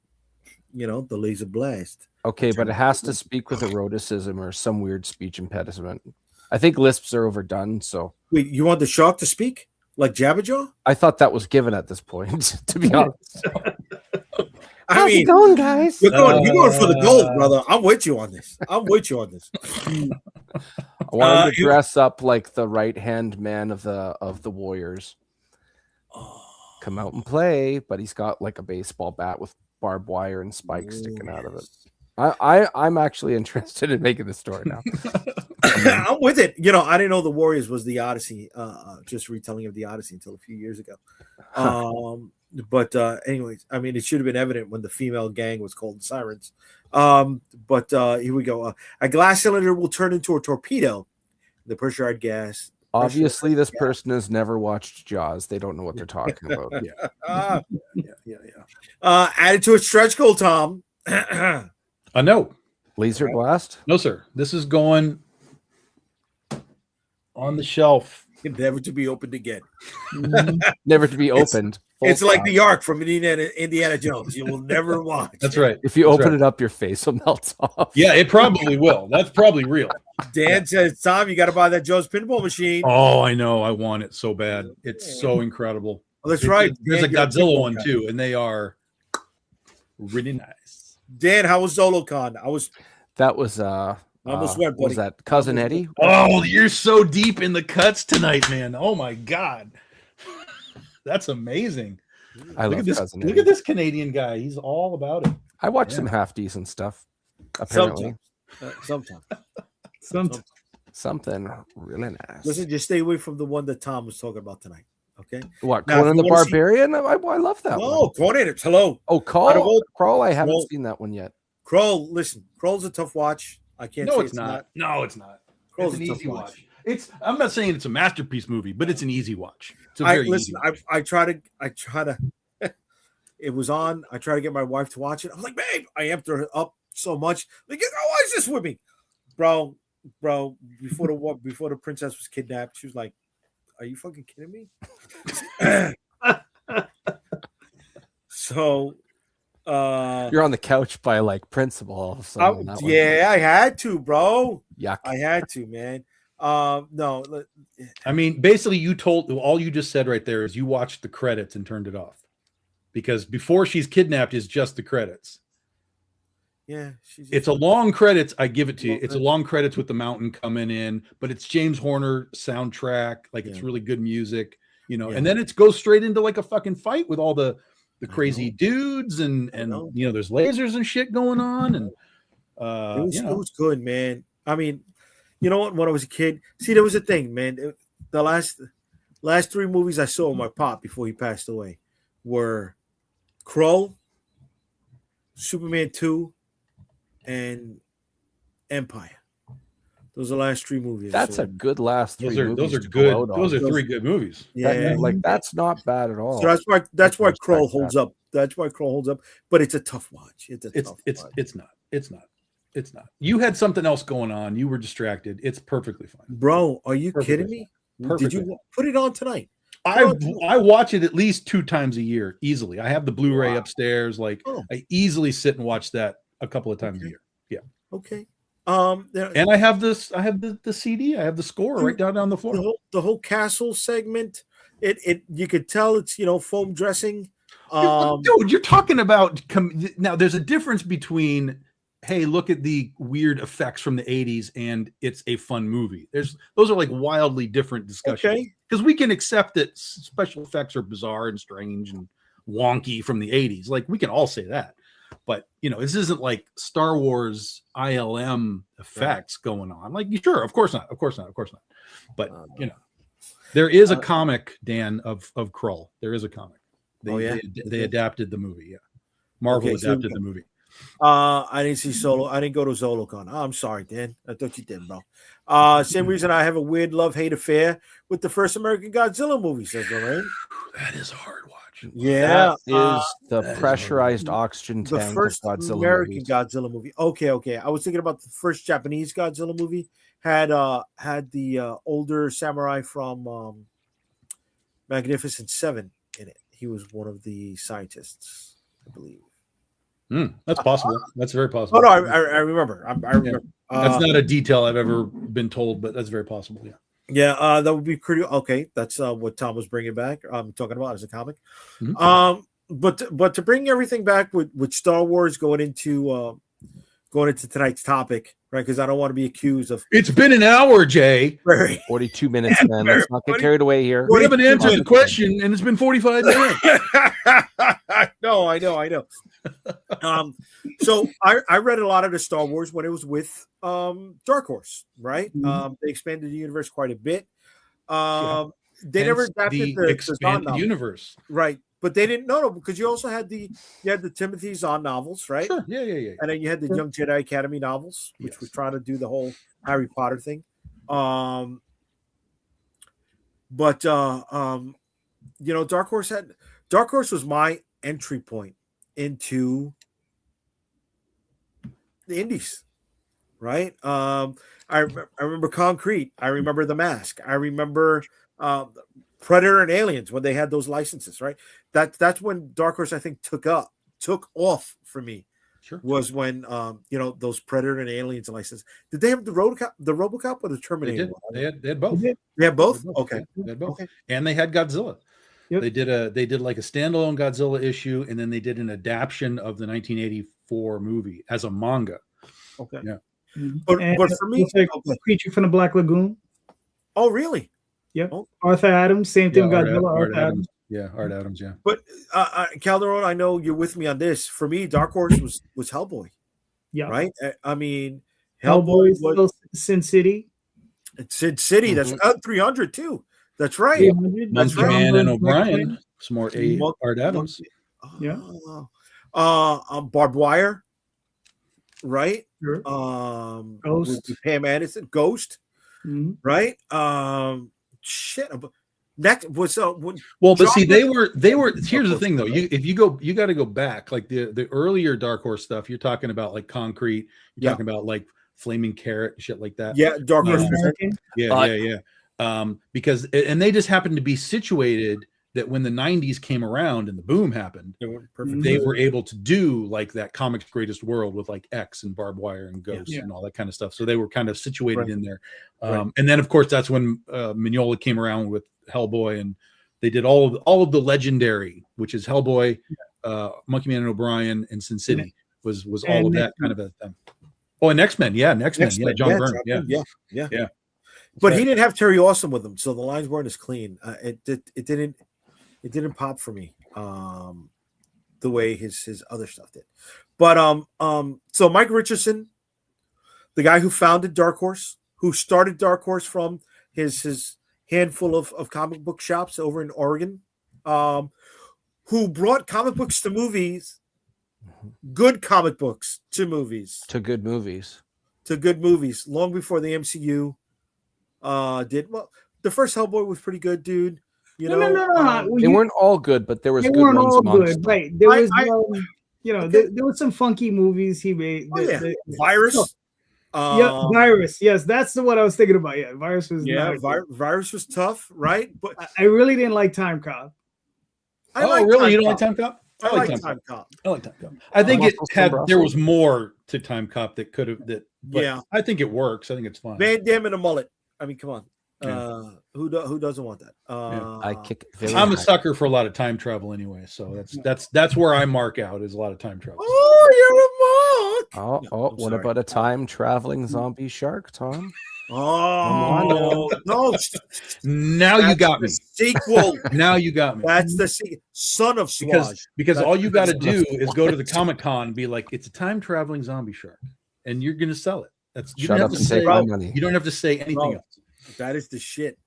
the laser blast. Okay, but it has to speak with eroticism or some weird speech impediment. I think lisps are overdone. So wait, you want the shark to speak like Jabberjaw? I thought that was given at this point. To be honest. How's it going, guys? You're going for the gold, brother. I'm with you on this. I wanted to dress up like the right-hand man of the Warriors. Come out and play, but he's got like a baseball bat with barbed wire and spikes sticking out of it. I'm actually interested in making this story now. I'm with it. I didn't know the Warriors was the Odyssey, just retelling of the Odyssey until a few years ago. But anyways, I mean, it should have been evident when the female gang was called the Sirens. But here we go. A glass cylinder will turn into a torpedo. The pressurized gas. Obviously, this person has never watched Jaws. They don't know what they're talking about. Added to a stretch goal, Tom. No. Laser blast? No, sir. This is going on the shelf. Never to be opened again. Never to be opened. It's like the Ark from Indiana Jones. You will never watch. That's right. If you open it up, your face will melt off. Yeah, it probably will. That's probably real. Dan says, Tom, you got to buy that Joe's pinball machine. Oh, I know. I want it so bad. It's so incredible. Well, that's right. There's a Godzilla one too, and they are really nice. Dan, how was ZoloCon? That was was that Cousin Eddie? Oh, you're so deep in the cuts tonight, man. Oh my God. That's amazing. Look at this Canadian guy. He's all about it. I watched some half decent stuff. Apparently. Sometimes. Something really nice. Listen, just stay away from the one that Tom was talking about tonight. Okay. What, Now, if Conan you the wanna see- Barbarian? I love that one. No, Conan. Hello. Oh, Out of all- Crawl. I haven't Crawl. seen that one yet. Crawl. Listen, Crawl's a tough watch. I can't No, say it's not. No, it's not. Crawl's It's a an tough easy watch. watch. I'm not saying it's a masterpiece movie, but it's an easy watch. It's a very easy watch. I try to. It was on. I try to get my wife to watch it. I'm like, babe, I amped her up so much. Like, go watch this with me, bro. Before the princess was kidnapped, she was like, "Are you fucking kidding me?" So, You're on the couch by like principal. All of a sudden on that one. yeah, I had to, bro. Yuck. I had to, man. No, I mean, basically, all you just said right there is you watched the credits and turned it off, because before she's kidnapped is just the credits. yeah, It's a long credits. I give it to you. It's a long credits with the mountain coming in, but it's James Horner soundtrack. Like, it's really good music, and then it goes straight into like a fucking fight with all the crazy dudes and there's lasers and shit going on. And it was good, man. I mean, you know what? When I was a kid, see, there was a thing, man. The last three movies I saw with my pop before he passed away were Crow, Superman 2, and Empire. Those are the last three movies. That's a good last three. Those are good. Those are three good movies. Yeah, that's not bad at all. So that's why Crow holds up. That's why Crow holds up. But it's a tough watch. It's not. You had something else going on. You were distracted. It's perfectly fine. Bro, are you kidding me? Did you put it on tonight? I watch it at least 2 times a year easily. I have the Blu-ray upstairs. Like, I easily sit and watch that a couple of times a year. Yeah. Okay. And I have this. I have the CD. I have the score right down on the floor. The whole castle segment. It you could tell it's foam dressing. Dude, you're talking about now. There's a difference between, hey, look at the weird effects from the 80s and it's a fun movie. Those are like wildly different discussions. Because we can accept that special effects are bizarre and strange and wonky from the 80s. Like, we can all say that. But, this isn't like Star Wars ILM effects going on. Like, sure, of course not. But, there is a comic, Dan, of Krull. There is a comic. They adapted the movie. Yeah. Marvel adapted the movie. I didn't see Solo. I didn't go to ZoloCon. I'm sorry, Dan. I thought you did, bro. Same reason I have a weird love-hate affair with the first American Godzilla movie, says Lorraine. That is a hard watch. Yeah. That is the pressurized oxygen tank. The first of Godzilla American movies. Godzilla movie. Okay. I was thinking about the first Japanese Godzilla movie. Had the older samurai from Magnificent Seven in it. He was one of the scientists, I believe. That's possible. That's very possible. Oh no, I remember. I remember. That's not a detail I've ever been told, but that's very possible. Yeah. Yeah, that would be pretty okay. That's what Tom was bringing back. I'm talking about as a comic. Mm-hmm. But to bring everything back with Star Wars going into tonight's topic, right? Because I don't want to be accused of. It's been an hour, Jay. 42 minutes, man. Let's not get carried away here. We haven't answered the question, and it's been 45 minutes. No, I know. So I read a lot of the Star Wars when it was with Dark Horse, right? Mm-hmm. They expanded the universe quite a bit. They never adapted the expanded universe, right? But they didn't know because you also had the Timothy Zahn novels, right? Sure. Yeah. And then you had the Young Jedi Academy novels, which was trying to do the whole Harry Potter thing. But Dark Horse was my entry point into the indies, right? I remember Concrete. I remember The Mask. I remember Predator and Aliens when they had those licenses, right? That's when Dark Horse, I think, took off for me. Sure. Was when those Predator and Aliens licenses. Did they have the RoboCop or the Terminator? They had both. They had both. Okay. They had both. Okay. And they had Godzilla. Yep. They did like a standalone Godzilla issue, and then they did an adaptation of the 1984 movie as a manga. Okay. Yeah. But for me, Creature from the Black Lagoon. Oh, really? Yep. Oh. Arthur Adams. Same thing. Godzilla. Art Adams. Yeah, Art Adams. Yeah. But Calderon, I know you're with me on this. For me, Dark Horse was Hellboy. Yeah. Right. I mean, Hellboy was Sin City. Sin City. That's 300 too. That's right. 300, That's Monkey right. Man and Monkey O'Brien. Man. Some more A. Art Adams. Yeah. Barbed Wire, right? Sure. With Pam Anderson, Ghost, Mhm. right? Shit. Next was Well, but see, they were. Here's the thing, though. You got to go back. Like the earlier Dark Horse stuff. You're talking about like Concrete. You're talking about like Flaming Carrot and shit like that. Yeah, Dark Horse. Yeah. Because and they just happened to be situated that when the 90s came around and the boom happened, they were able to do like that comics greatest world with like X and Barbed Wire and Ghost and all that kind of stuff. So they were kind of situated in there. And then of course that's when Mignola came around with Hellboy, and they did all of the legendary, which is Hellboy, Monkey Man and O'Brien, and Sin City was all of that kind of a thing. Oh, and X-Men, X-Men, John Byrne, yeah. But he didn't have Terry Awesome with him, so the lines weren't as clean. It didn't pop for me the way his other stuff did. But so Mike Richardson, the guy who founded Dark Horse, who started Dark Horse from his handful of comic book shops over in Oregon, who brought comic books to movies, good comic books to movies, to good movies, long before the MCU did. Well, the first Hellboy was pretty good, dude. You know, No. They weren't all good, but there was they good weren't ones all amongst good. them. Right? There was, there were some funky movies he made. Virus. Virus. Yes, that's the one I was thinking about. Yeah, Virus was. Virus was tough, right? But I really didn't like Time Cop. You don't like Time Cop? I like Time Cop. I like Time Cop. I think there was more to Time Cop that could have I think it works. I think it's fine. Van Damme and a mullet. I mean, come on. Who doesn't want that? I kick it very I'm a high. sucker for a lot of time travel anyway, so that's where I mark out is a lot of time travel. Oh, you're a mark. What about a time traveling zombie shark, Tom? Oh no! Now you got me. Sequel. Now you got me. That's the son of Swaj. Because all you got to do is go to the Comic-Con and be like, it's a time traveling zombie shark, and you're gonna sell it. Shut up and take my money. You don't have to say anything else. That is the shit.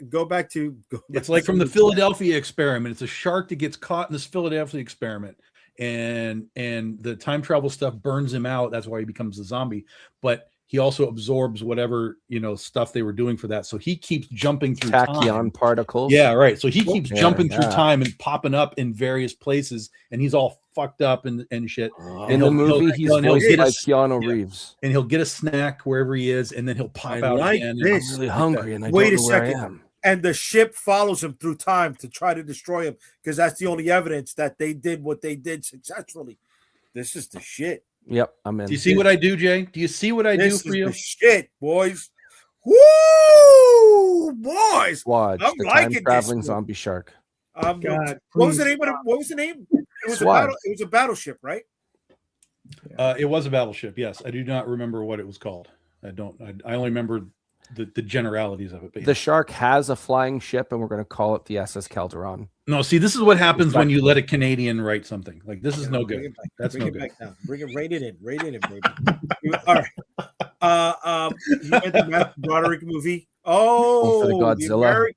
Go back to. It's like from the Philadelphia experiment. It's a shark that gets caught in this Philadelphia experiment, and the time travel stuff burns him out. That's why he becomes a zombie. But he also absorbs whatever stuff they were doing for that. So he keeps jumping through tachyon particles. Yeah, right. So he keeps jumping through time and popping up in various places, and he's all fucked up and shit. In the movie, he's voiced by Keanu Reeves, and he'll get a snack wherever he is, and then he'll pop out again. I'm really hungry, and I Wait don't a know where I second. am. And the ship follows him through time to try to destroy him because that's the only evidence that they did what they did successfully. This is the shit. Yep, I'm in. Do you see what I do, Jay? Do you see what I do for you? The shit, boys. Woo, boys. Swaj, I'm the liking time traveling this. zombie shark. God, what was the name? What was the name? It was a battleship, right? It was a battleship. Yes, I do not remember what it was called. I only remember the generalities of it. But the shark has a flying ship, and we're going to call it the SS Calderon. No, see, this is what happens when you let a Canadian write something. Like this is no good. That's no good. Bring it right in, baby. All right. You went to the Broderick movie. For the Godzilla.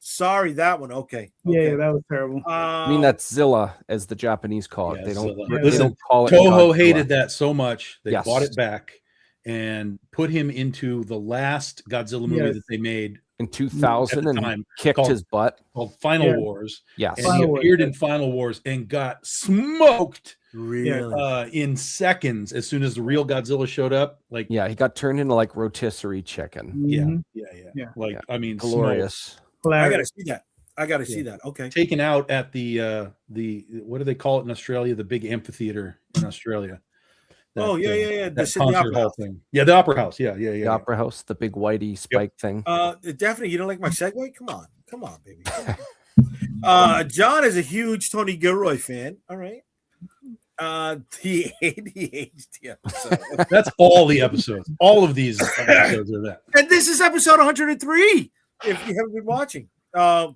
Sorry, that one. Okay. Yeah, that was terrible. I mean, that's Zilla, as the Japanese call it. They don't call it. Toho hated that so much they Yes. bought it back and put him into the last Godzilla movie that they made in 2000 at the and time, kicked his butt. Called Final Wars. Yes. And he appeared in Final Wars and got smoked really in seconds as soon as the real Godzilla showed up. Like he got turned into like rotisserie chicken. Yeah. Like I mean, glorious. I gotta see that. See that. Okay. Taken out at the what do they call it in Australia? The big amphitheater in Australia. That concert hall thing. Yeah, the Opera House. Yeah. The Opera House, the big whitey spike thing. Definitely. You don't like my segue? Come on, baby. John is a huge Tony Gilroy fan. All right. The ADHD episode. That's all the episodes. All of these episodes are that. And this is episode 103. If you haven't been watching, Dan,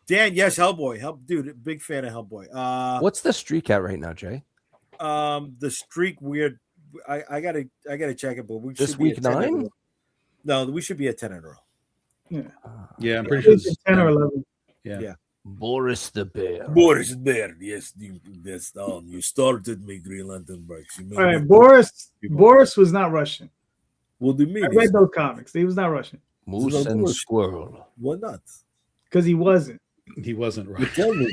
yes, Hellboy, dude, big fan of Hellboy. What's the streak at right now, Jay? The streak weird. I gotta check it, but this week 9. No, we should be at 10 in a row. Yeah, I'm pretty sure It's 10 or 11. Yeah. Boris the Bear. Boris Bear, yes, you started me, Green Lantern Bikes. All right, Boris was not Russian. What do you mean? I read those comics. He was not Russian. Moose and Squirrel. Why not? Because he wasn't. He wasn't You right. tell me,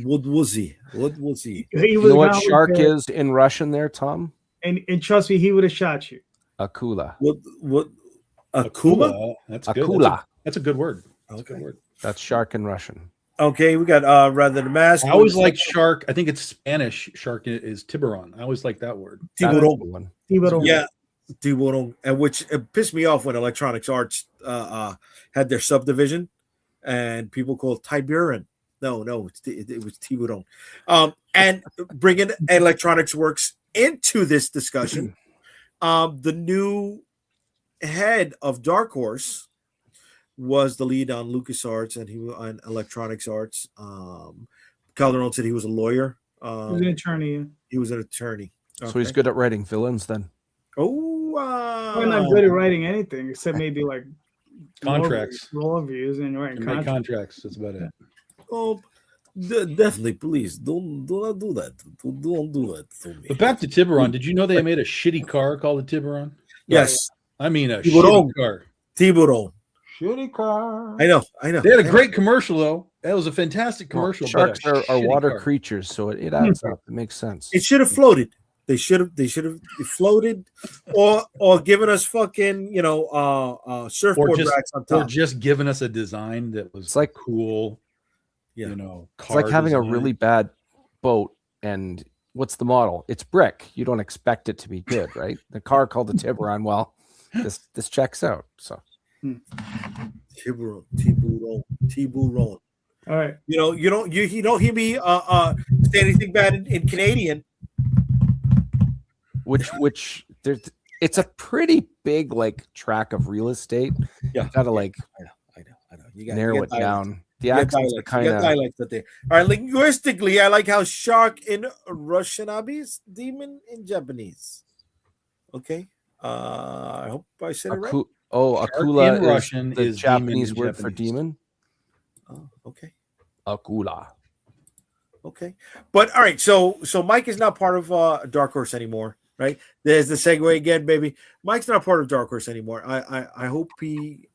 what was he? What was he? You know what shark is in Russian there, Tom? And trust me, he would have shot you. Akula. What? Akula? That's good. Akula. That's a good word. That's Okay. a good word. That's shark in Russian. Okay, we got rather than mask. I always like shark. I think it's Spanish. Shark is tiburon. I always like that word. Tiburon. Tiburon. Yeah, Tiburon, and which pissed me off when Electronics Arts had their subdivision, and people called Tiburon. No, it was Tiburon. And bringing Electronics Works into this discussion, the new head of Dark Horse was the lead on LucasArts and he was on Electronics Arts. Calderon said he was a lawyer. He was an attorney. He was an attorney. Okay. So he's good at writing villains then. We're not good at writing anything except maybe like contracts, law reviews, and writing contracts. That's about it. Oh, definitely, please do not do that. Don't do that to me. But back to Tiburon. Did you know they made a shitty car called the Tiburon? Yes, I mean a Tiburon. shitty car. Tiburon. Shitty car. I know. They had a great commercial though. That was a fantastic commercial. Sharks are water creatures, so it adds up. It makes sense. It should have floated. They should have floated, or given us fucking surfboard racks on top, or just given us a design that was it's like cool. Yeah. It's like having a really bad boat, and what's the model? It's brick. You don't expect it to be good, right? The car called the Tiburon. Well, this checks out. So Tiburon. All right. You don't hear me say anything bad in Canadian. Which there's it's a pretty big like track of real estate. Yeah, you gotta like I know. You got narrow it down. The accents are kind of dialects there. All right, linguistically, I like how shark in Russian is demon in Japanese. Okay, I hope I said it right. Akula in Russian is the is Japanese demon in word for Japanese. demon. Oh, okay. Akula. Okay, but all right. So Mike is not part of Dark Horse anymore, right? There's the segue again, baby. Mike's not part of Dark Horse anymore. I hope he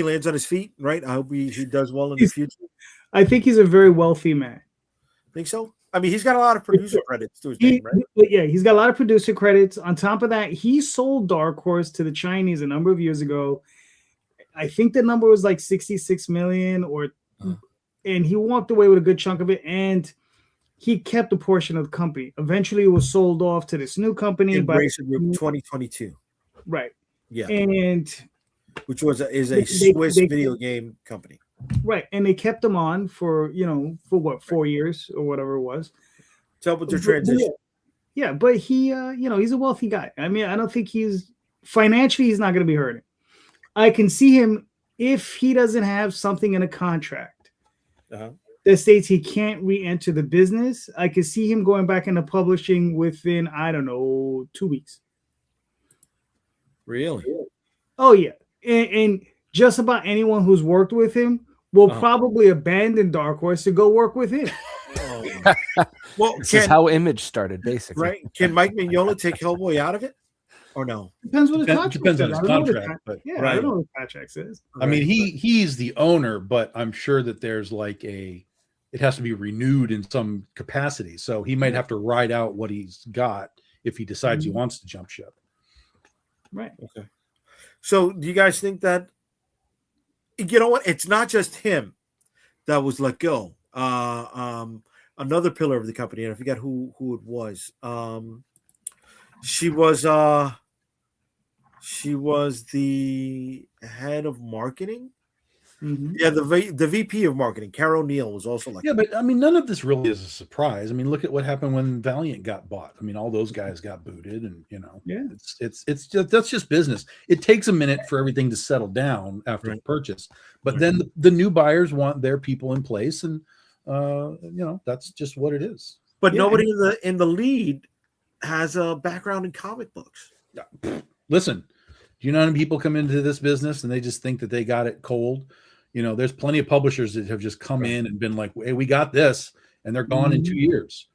lands on his feet, right? I hope he does well in the future. I think he's a very wealthy man. Think so? I mean, he's got a lot of producer credits to his name, right? Yeah, he's got a lot of producer credits. On top of that, he sold Dark Horse to the Chinese a number of years ago. I think the number was like 66 million and he walked away with a good chunk of it, and he kept a portion of the company. Eventually, it was sold off to this new company by 2022. Right. Yeah. And which is a Swiss video game company. Right. And they kept him on for 4 years or whatever it was. To help with their transition. Yeah, but he he's a wealthy guy. I mean, I don't think financially he's not going to be hurting. I can see him if he doesn't have something in a contract that states he can't re-enter the business. I could see him going back into publishing within, I don't know, 2 weeks. Really? Oh, yeah. And just about anyone who's worked with him will probably abandon Dark Horse to go work with him. Well, this is how Image started, basically. Right? Can Mike Mignola take Hellboy out of it? Or no? Depends what his contract depends on his contract. But I don't know what the contract says. I mean, he's the owner, but I'm sure that there's like it has to be renewed in some capacity. So he might have to ride out what he's got if he decides he wants to jump ship. Right. Okay. So do you guys think that, you know what? It's not just him that was let go. Another pillar of the company, and I forget who it was. She was the head of marketing. Mm-hmm. Yeah, the VP of marketing, Carol Neal, was also like. Yeah, but I mean, none of this really is a surprise. I mean, look at what happened when Valiant got bought. I mean, all those guys got booted, and it's just, that's just business. It takes a minute for everything to settle down after the purchase, but then the new buyers want their people in place, and that's just what it is. But nobody in the lead has a background in comic books. Listen, Do you know how many people come into this business and they just think that they got it cold? There's plenty of publishers that have just come in and been like, hey, we got this, and they're gone in 2 years.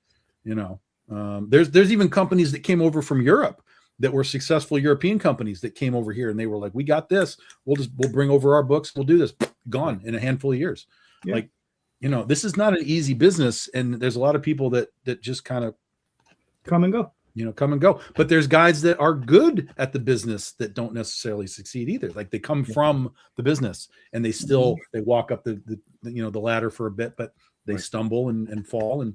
There's even companies that came over from Europe that were successful European companies that came over here and they were like, we got this. We'll bring over our books. We'll do this. Gone in a handful of years. Yeah. This is not an easy business. And there's a lot of people that just kind of come and go. But there's guys that are good at the business that don't necessarily succeed either. Like they come from the business and they still, they walk up the ladder for a bit, but they stumble and fall, and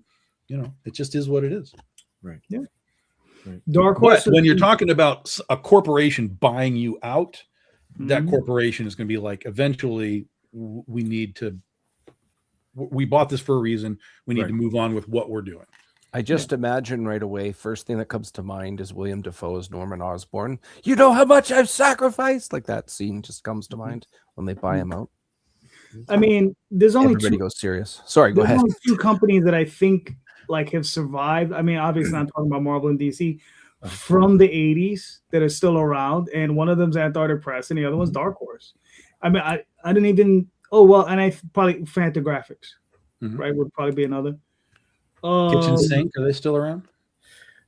it just is what it is. Right. Yeah. Right. Dark Horse. When you're talking about a corporation buying you out, that corporation is going to be like, eventually we bought this for a reason. We need to move on with what we're doing. I just imagine right away, first thing that comes to mind is William Dafoe's Norman Osborn. You know how much I've sacrificed? Like that scene just comes to mind when they buy him out. I mean, there's only everybody goes serious. Sorry, go ahead. Only 2 companies that I think have survived. I mean, obviously I'm talking about Marvel and DC from the 80s that are still around, and one of them's Antarctic Press and the other one's Dark Horse. I mean, I didn't even and I probably Fantagraphics, right? Would probably be another. Kitchen Sink, are they still around?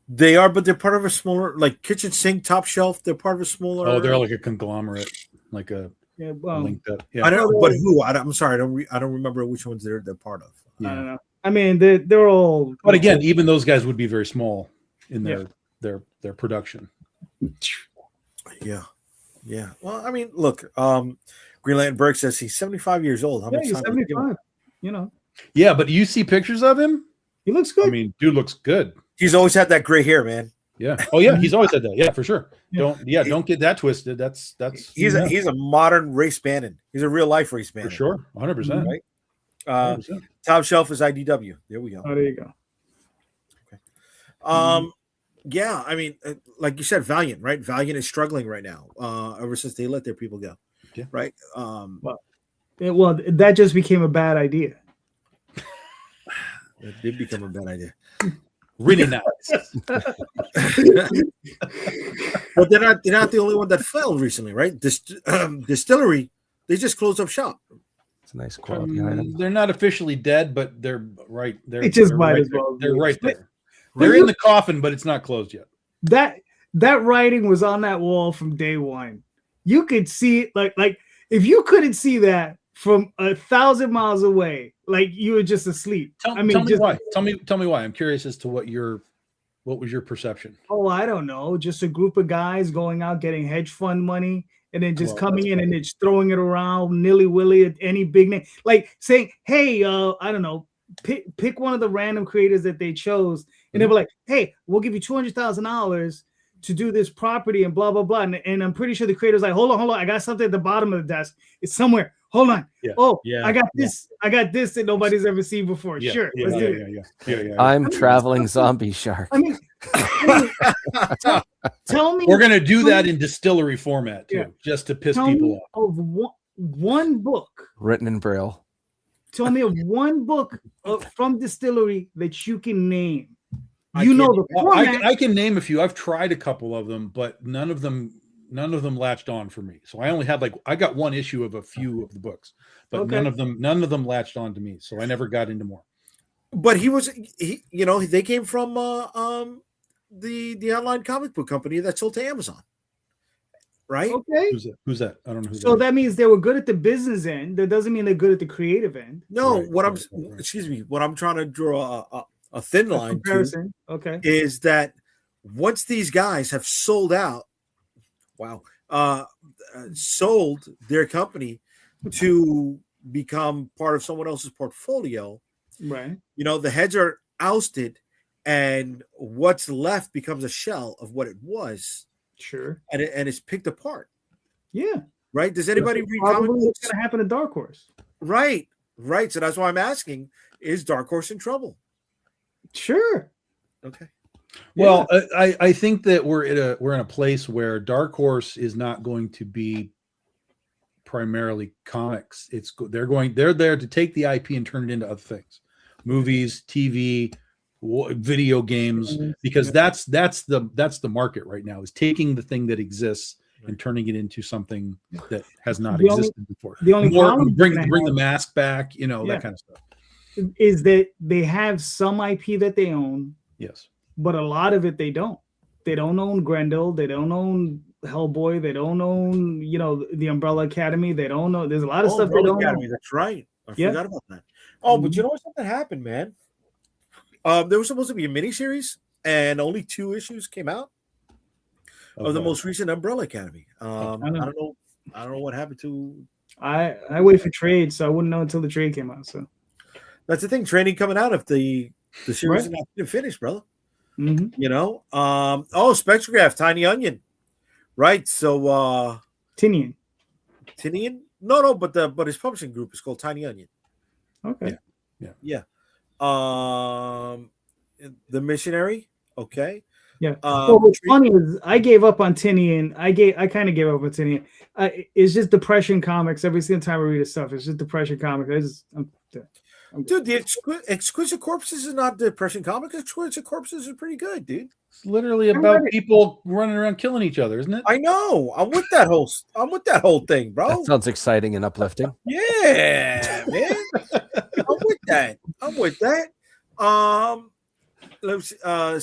They are, but they're part of a smaller, like Kitchen Sink, Top Shelf. They're part of a smaller. Oh, they're like a conglomerate, like a linked up. Yeah, I don't know, but who? I'm sorry, I don't remember which ones they're part of. Yeah. I don't know. I mean, they're all. But again, even those guys would be very small in their production. Yeah. Well, I mean, look, Green Lantern Berg says he's 75 years old. How much he's time 75. Yeah, but you see pictures of him? He looks good. I mean, dude looks good. He's always had that gray hair, man. Yeah. Oh yeah, he's always had that. Yeah, for sure. Don't get that twisted. That's he's a modern Race Bannon. He's a real life Race Bannon. For sure. 100%. Right. Top Shelf is IDW. There we go. Oh, there you go. Okay. Yeah, I mean, like you said, Valiant, right? Valiant is struggling right now. Ever since they let their people go. Yeah. Right. Well, that just became a bad idea. It did become a bad idea. Really nice. But they're not the only one that fell recently, right? Distillery, they just closed up shop. It's a nice quality item. They're not officially dead, but they're right there. It just might as well. They're right there. They're in the coffin, but it's not closed yet. That writing was on that wall from day one. You could see it like if you couldn't see that from 1,000 miles away, like you were just asleep. Tell me why. Tell me why. I'm curious as to what was your perception? Oh, I don't know. Just a group of guys going out getting hedge fund money and then just coming in and then just throwing it around nilly-willy at any big name. Like saying, hey, I don't know, pick one of the random creators that they chose. And they were like, hey, we'll give you $200,000 to do this property and blah, blah, blah. And I'm pretty sure the creator's like, hold on. I got something at the bottom of the desk. It's somewhere. Hold on. Yeah. I got this. I got this that nobody's ever seen before. Yeah. Sure. Let's do it. I'm traveling zombie shark. I mean, tell me. We're going to do that in distillery format too, just to piss people off. Of one book written in Braille. Tell me of one book from distillery that you can name. The format. I can name a few. I've tried a couple of them, but none of them latched on for me. So I only had I got one issue of a few of the books, but none of them latched on to me. So I never got into more. But they came from the online comic book company that sold to Amazon. Right? Okay. Who's that? I don't know who So that means they were good at the business end. That doesn't mean they're good at the creative end. No, what I'm trying to draw a thin line comparison. Is that once these guys have sold out, sold their company to become part of someone else's portfolio, right? The heads are ousted, and what's left becomes a shell of what it was. Sure, and it's picked apart. Yeah, right. Does anybody read comic books? What's going to happen to Dark Horse? Right. So that's why I'm asking: is Dark Horse in trouble? Sure. Okay. Well, I think that we're in a place where Dark Horse is not going to be primarily comics. They're there to take the IP and turn it into other things, movies, TV, video games, because that's the market right now, is taking the thing that exists and turning it into something that has not The only- existed before. the only More, problem bring you're gonna the have- mask back, that kind of stuff. is that they have some IP that they own, Yes. but a lot of it they don't. They don't own Grendel. They don't own Hellboy. They don't own, the Umbrella Academy. They don't know. There's a lot of stuff they don't Academy, own. that's right. I Yeah. forgot about that. Oh, but you know what? Something happened, man. There was supposed to be a miniseries, and only 2 issues came out of the most recent Umbrella Academy. I don't know what happened to. I wait for trade, so I wouldn't know until the trade came out. So That's the thing. Training coming out if the series Right. is not finished, brother. Mhm. Spectrograph, Tiny Onion, right? So Tinian. No, but his publishing group is called Tiny Onion. Okay. Yeah. The Missionary. Okay. Yeah. Well, what's funny is I gave up on Tinian. I kind of gave up on Tinian. It's just Depression comics. Every single time I read his stuff, it's just Depression comics. Dude, the Exquisite Corpses is not Depression comic. Exquisite Corpses is pretty good, dude. It's literally about people running around killing each other, isn't it? I know. I'm with that whole thing, bro. That sounds exciting and uplifting. Yeah, man. I'm with that. Let's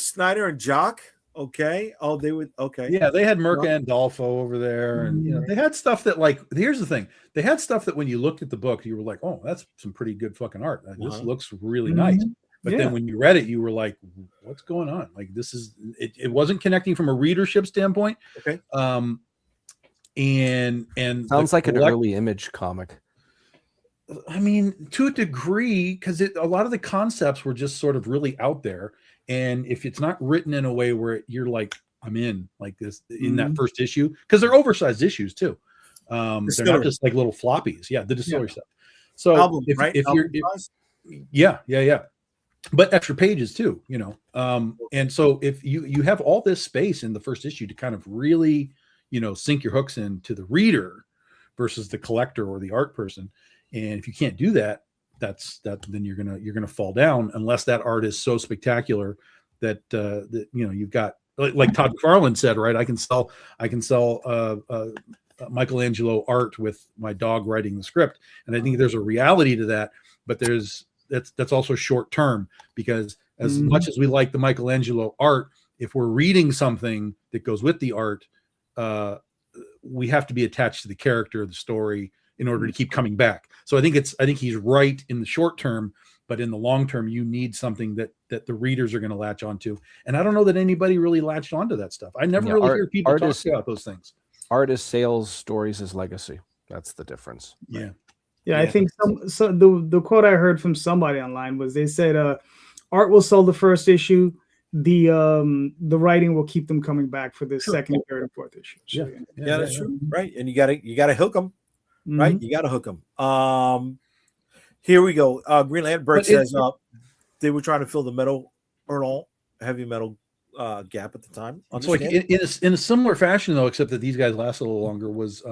Snyder and Jock. Okay. Oh, they would. Okay. Yeah, they had Mirka and Dolfo over there, and they had stuff that, like, here's the thing: they had stuff that when you looked at the book, you were like, "Oh, that's some pretty good fucking art. This looks really nice." But then when you read it, you were like, "What's going on? Like, this is it wasn't connecting from a readership standpoint." Okay. And sounds like an early Image comic. I mean, to a degree, because a lot of the concepts were just sort of really out there. And if it's not written in a way where you're like, I'm in like this in that first issue, because they're oversized issues too. They're not just like little floppies. Yeah, the distillery stuff. So album, if you're, yeah, but extra pages too, And so if you have all this space in the first issue to kind of really, sink your hooks into the reader versus the collector or the art person, and if you can't do that, then you're gonna fall down unless that art is so spectacular that you've got, like Todd McFarlane said, right? I can sell Michelangelo art with my dog writing the script, and I think there's a reality to that, but that's also short term, because as much as we like the Michelangelo art, if we're reading something that goes with the art, we have to be attached to the character, the story, in order to keep coming back. So I think he's right in the short term, but in the long term, you need something that the readers are going to latch onto. And I don't know that anybody really latched onto that stuff. I never really hear people talk about those things. Art is sales, stories is legacy. That's the difference. Yeah. Yeah, I think the quote I heard from somebody online was, they said art will sell the first issue, the writing will keep them coming back for the second, third, and fourth issue. So, yeah, that's true. Right. And you gotta hook them. Right, you got to hook them. Here we go. Green Lantern says they were trying to fill the heavy metal gap at the time. It's like in a similar fashion, though, except that these guys lasted a little longer, was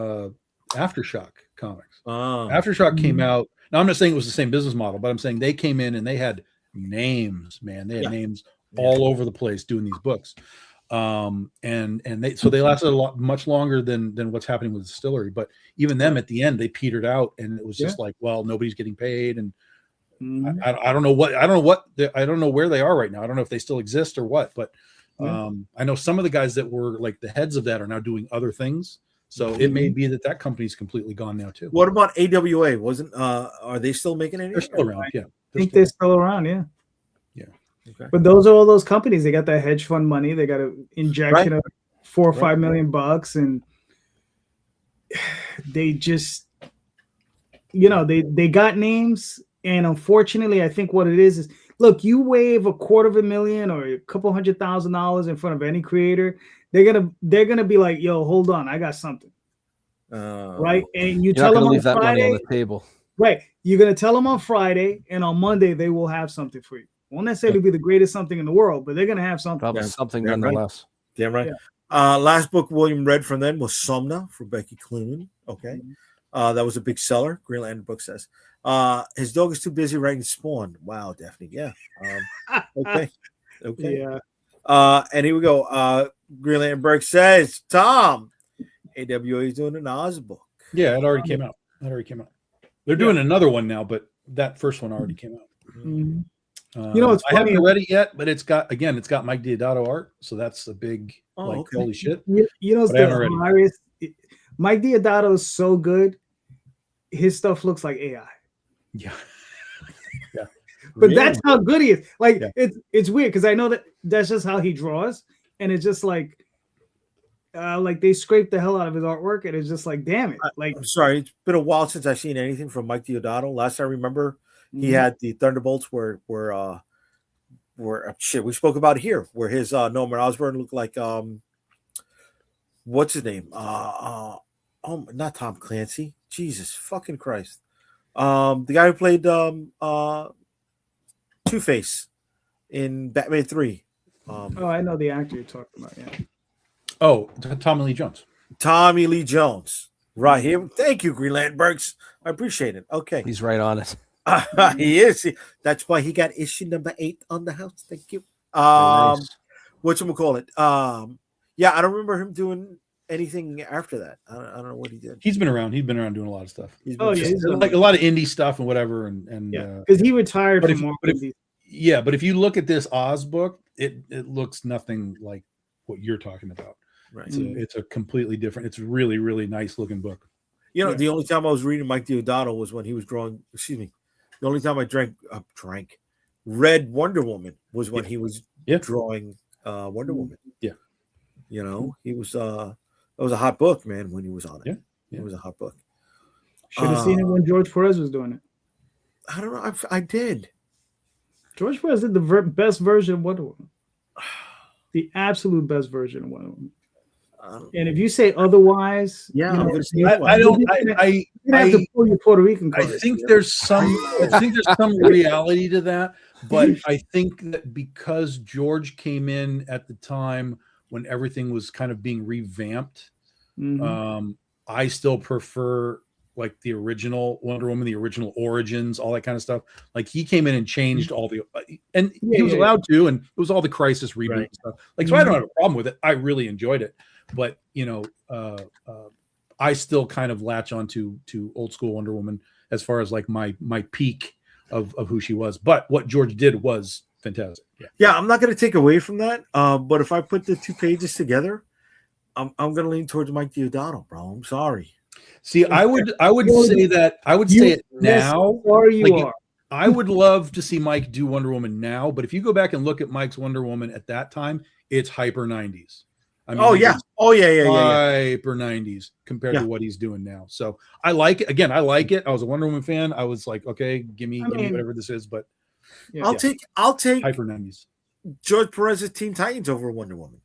Aftershock comics. Aftershock came out. Now, I'm not saying it was the same business model, but I'm saying they came in and they had names, man. They had names all over the place doing these books. And they lasted much longer than what's happening with the distillery, but even them at the end, they petered out, and it was just like, well, nobody's getting paid. And I don't know where they are right now. I don't know if they still exist or what, but I know some of the guys that were like the heads of that are now doing other things. So it may be that company's completely gone now too. What about AWA? Are they still making anything? They're still around. Yeah. I think they're still around. Yeah. Yeah. Okay. But those are all those companies. They got that hedge fund money. They got an injection of $4 or $5 million, and they just, they got names. And unfortunately, I think what it is look, you wave $250,000 or a couple $100,000 in front of any creator, they're gonna be like, yo, hold on, I got something. Right? And you tell them on leave that Friday, money on the table. Right. You're gonna tell them on Friday, and on Monday they will have something for you. Won't necessarily be the greatest something in the world, but they're gonna have something. Probably something nonetheless. Damn right. Yeah. Last book William read from them was Somna for Becky Cloonan. Okay. That was a big seller. Green Lantern book says. His dog is too busy writing Spawn. Wow, Daphne. Yeah. Okay. Yeah. And here we go. Green Lantern says, Tom, AWA is doing an Oz book. Yeah, it already came out. They're doing another one now, but that first one already came out. Mhm. It's I haven't read it yet, but it's got Mike Diodato art, so that's a big holy shit. It's hilarious. Mike Diodato is so good. His stuff looks like AI. Yeah. But that's how good he is. Like it's weird because I know that's just how he draws, and it's just like they scrape the hell out of his artwork, and it's just like, damn it. Like, I'm sorry, it's been a while since I've seen anything from Mike Diodato. Last I remember, he had the Thunderbolts where shit we spoke about here, where his Norman Osborn looked like what's his name? Not Tom Clancy. Jesus fucking Christ. The guy who played Two-Face in Batman 3. I know the actor you're talking about, yeah. Oh, Tommy Lee Jones. Tommy Lee Jones. Right here. Thank you, Green Lanternbergs. I appreciate it. Okay. He's right on it. He is. That's why he got issue number 8 on the house. Thank you. Nice. Whatchamacallit? Yeah, I don't remember him doing anything after that. I don't know what he did. He's been around. He's been around doing a lot of stuff. He's like a lot of indie stuff and whatever. And because he retired from more. But if you look at this Oz book, it looks nothing like what you're talking about. Right. It's a completely different. It's really, really nice looking book. The only time I was reading Mike Diodato was when he was drawing. Excuse me. The only time I read Wonder Woman was when he was drawing Wonder Woman. Yeah. He was it was a hot book, man, when he was on it. Yeah. It was a hot book. Should have seen it when George Perez was doing it. I don't know. I did. George Perez did the best version of Wonder Woman. The absolute best version of Wonder Woman. And if you say otherwise, I have to pull your Puerto Rican card. I think there's some reality to that, but I think that because George came in at the time when everything was kind of being revamped, I still prefer like the original Wonder Woman, the original origins, all that kind of stuff. Like he came in and changed all the, and he was allowed to, and it was all the Crisis reboot and stuff. Like, so I don't have a problem with it. I really enjoyed it, but I still kind of latch on to old school Wonder Woman as far as like my peak of who she was. But what George did was fantastic. Yeah, I'm not going to take away from that. But if I put the 2 pages together, I'm going to lean towards Mike Diodato, bro. I'm sorry. See, I would say that I would say it now. I would love to see Mike do Wonder Woman now, but if you go back and look at Mike's Wonder Woman at that time, it's hyper 90s. I mean, hyper 90s compared to what he's doing now. So I like it. Again, I like it. I was a Wonder Woman fan. I was like, okay, give me whatever this is, but I'll take hyper 90s. George Perez's Teen Titans over Wonder Woman.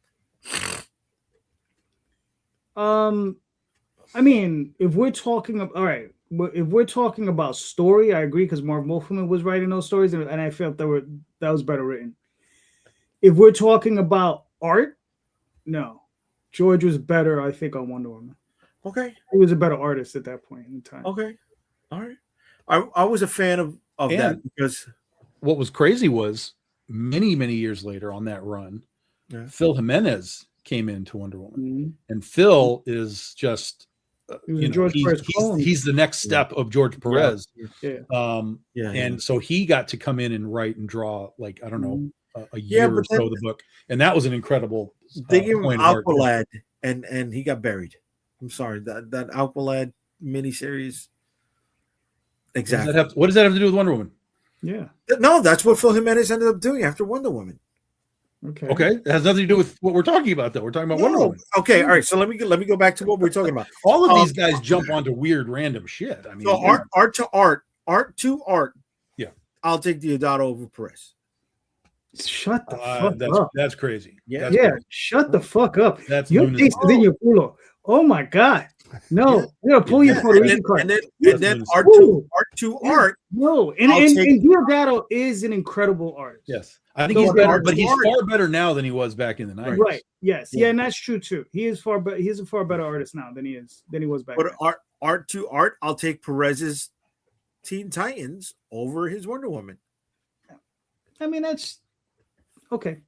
I mean, if we're talking about story, I agree because Marv Wolfman was writing those stories, and I felt that was better written. If we're talking about art, no, George was better, I think, on Wonder Woman. Okay, he was a better artist at that point in time. Okay, all right. I was a fan of that because what was crazy was many years later on that run, Phil Jimenez came into Wonder Woman, and Phil is just. He's the next step of George Perez. And so he got to come in and write and draw like I don't know a year or so of the book, and that was an incredible. They gave him Aqualad, and he got buried. I'm sorry, that Aqualad miniseries. Exactly. What does that have to do with Wonder Woman? Yeah. No, that's what Phil Jimenez ended up doing after Wonder Woman. Okay. It has nothing to do with what we're talking about, though. We're talking about Wonder Woman. Okay, all right. So let me go back to what we're talking about. All of these guys jump onto weird, random shit. I mean, so art to art. Yeah, I'll take Diodato over Perez. Shut the fuck up. That's crazy. Yeah, crazy. Shut the fuck up. That's your taste is in your culo. Oh my god. No, you're gonna pull your Puerto Rican card. And then art to art. No, and Diodato is an incredible artist. Yes. I think he's better, but he's far better now than he was back in the 90s. Right. Yes. Yeah, and that's true too. He is far better. He's a far better artist now than he was back then. But art to art, I'll take Perez's Teen Titans over his Wonder Woman. I mean, that's okay.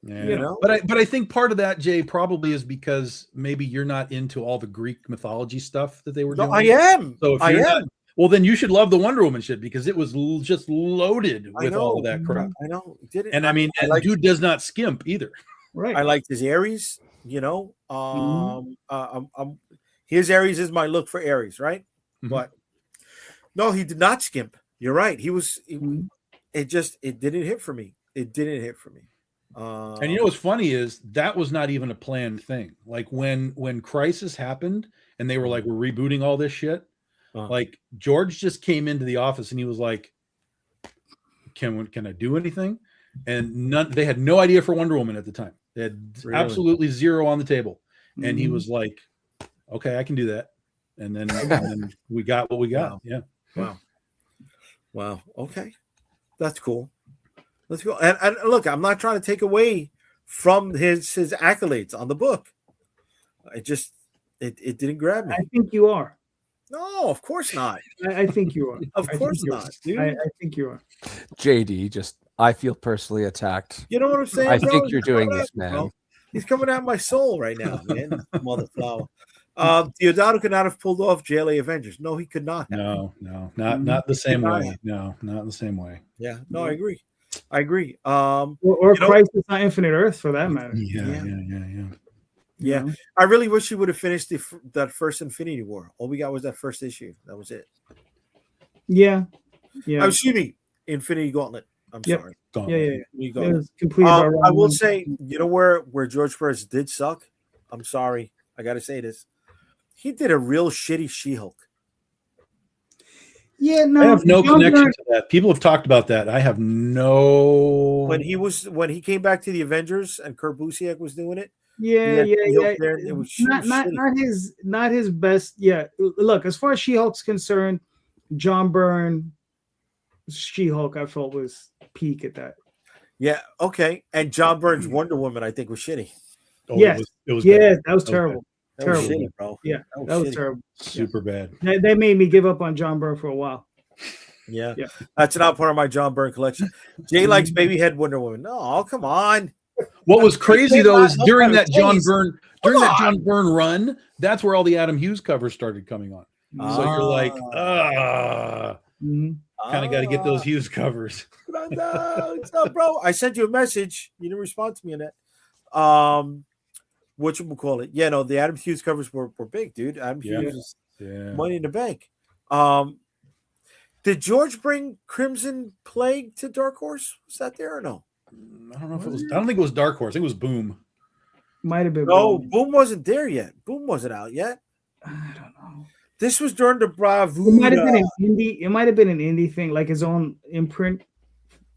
Yeah. You know? But I think part of that, Jay, probably is because maybe you're not into all the Greek mythology stuff that they were doing. I am. So if you're not, well, then you should love the Wonder Woman shit because it was just loaded with all of that crap. I know. Did it? And I mean, dude does not skimp either. Right. I liked his Aries. You know, his Aries is my look for Aries, right? Mhm. But no, he did not skimp. You're right. It didn't hit for me. It didn't hit for me. And you know what's funny is that was not even a planned thing. Like when Crisis happened and they were like, we're rebooting all this shit. Like George just came into the office and he was like, can I do anything? And they had no idea for Wonder Woman at the time. They had absolutely zero on the table. And he was like, okay, I can do that. And then we got what we got. Wow. Yeah. Wow. Okay. That's cool. Let's go. And look, I'm not trying to take away from his accolades on the book. It didn't grab me. I think you are. No, of course not. I think you are. Of course not, dude. I think you are. JD, I feel personally attacked. You know what I'm saying? I bro? think you're doing this, man. Bro. He's coming out my soul right now, man. Motherflower. Deodato could not have pulled off JLA Avengers. No, he could not have. No, not the same way. No, not the same way. Yeah, no, I agree. Or Crisis on Infinite Earth, for that matter. Yeah. I really wish he would have finished that first Infinity War. All we got was that first issue. That was it. Yeah. Excuse me, Infinity Gauntlet. I'm sorry. Yeah. It Gauntlet. was completely I will say, you know where George Perez did suck? I'm sorry. I got to say this. He did a real shitty She-Hulk. Yeah, no. I have no connection to that. People have talked about that. I have no. When he came back to the Avengers and Kurt Busiek was doing it. Yeah. It was not his best. Yeah, look, as far as She-Hulk's concerned, John Byrne She-Hulk I felt was peak at that. Yeah, okay. And John Byrne's Wonder Woman I think was shitty. Oh, yes, it was that was terrible. That was shitty, bro. Yeah, that was terrible. Super bad. They made me give up on John Byrne for a while. Yeah. That's not part of my John Byrne collection. Jay likes Babyhead Wonder Woman. No, come on. What was crazy though is during that John Byrne run, that's where all the Adam Hughes covers started coming on. So you're like, kind of got to get those Hughes covers. No, bro. I sent you a message. You didn't respond to me on that. What you call it? Yeah, no, the Adam Hughes covers were big, dude. Adam Hughes is money in the bank. Did George bring Crimson Plague to Dark Horse? Was that there or no? I don't know if it was. I don't think it was Dark Horse. I think it was Boom. Might have been. No, Boom wasn't there yet. Boom wasn't out yet. I don't know. This was during the Bravo. It might have been an indie. It might have been an indie thing, like his own imprint.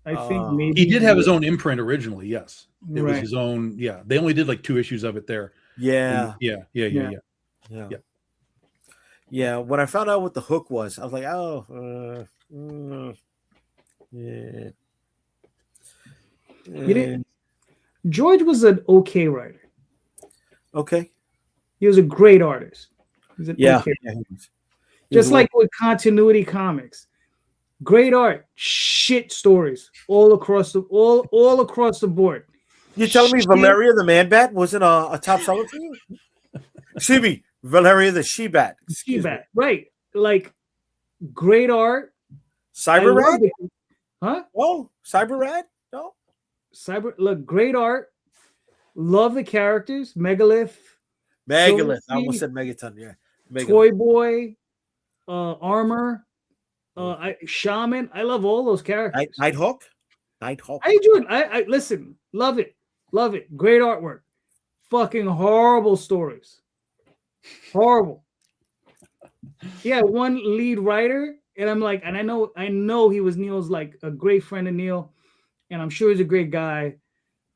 I think maybe he did have his own imprint originally. Yes, it was Right. his own. Yeah, they only did like 2 issues of it there. Yeah. And Yeah. When I found out what the hook was, I was like, oh, yeah. George was an okay writer. Okay. He was a great artist. He's an okay writer. Just like with Continuity Comics. Great art, shit stories all across the board. You telling me Valeria the Man Bat wasn't a top seller for you? Excuse me, Valeria the She Bat. She-Bat, right? Like great art. Cyber Rad? Huh? Oh, Cyber Rad? No. Look, great art. Love the characters. Megalith. I almost said Megaton. Yeah. Megalith. Toy Boy. Armor. Shaman. I love all those characters. Nighthawk. I enjoy it. I listen. Love it. Great artwork. Fucking horrible stories. Horrible. Yeah, one lead writer, and I'm like, and I know he was Neil's like a great friend of Neil, and I'm sure he's a great guy,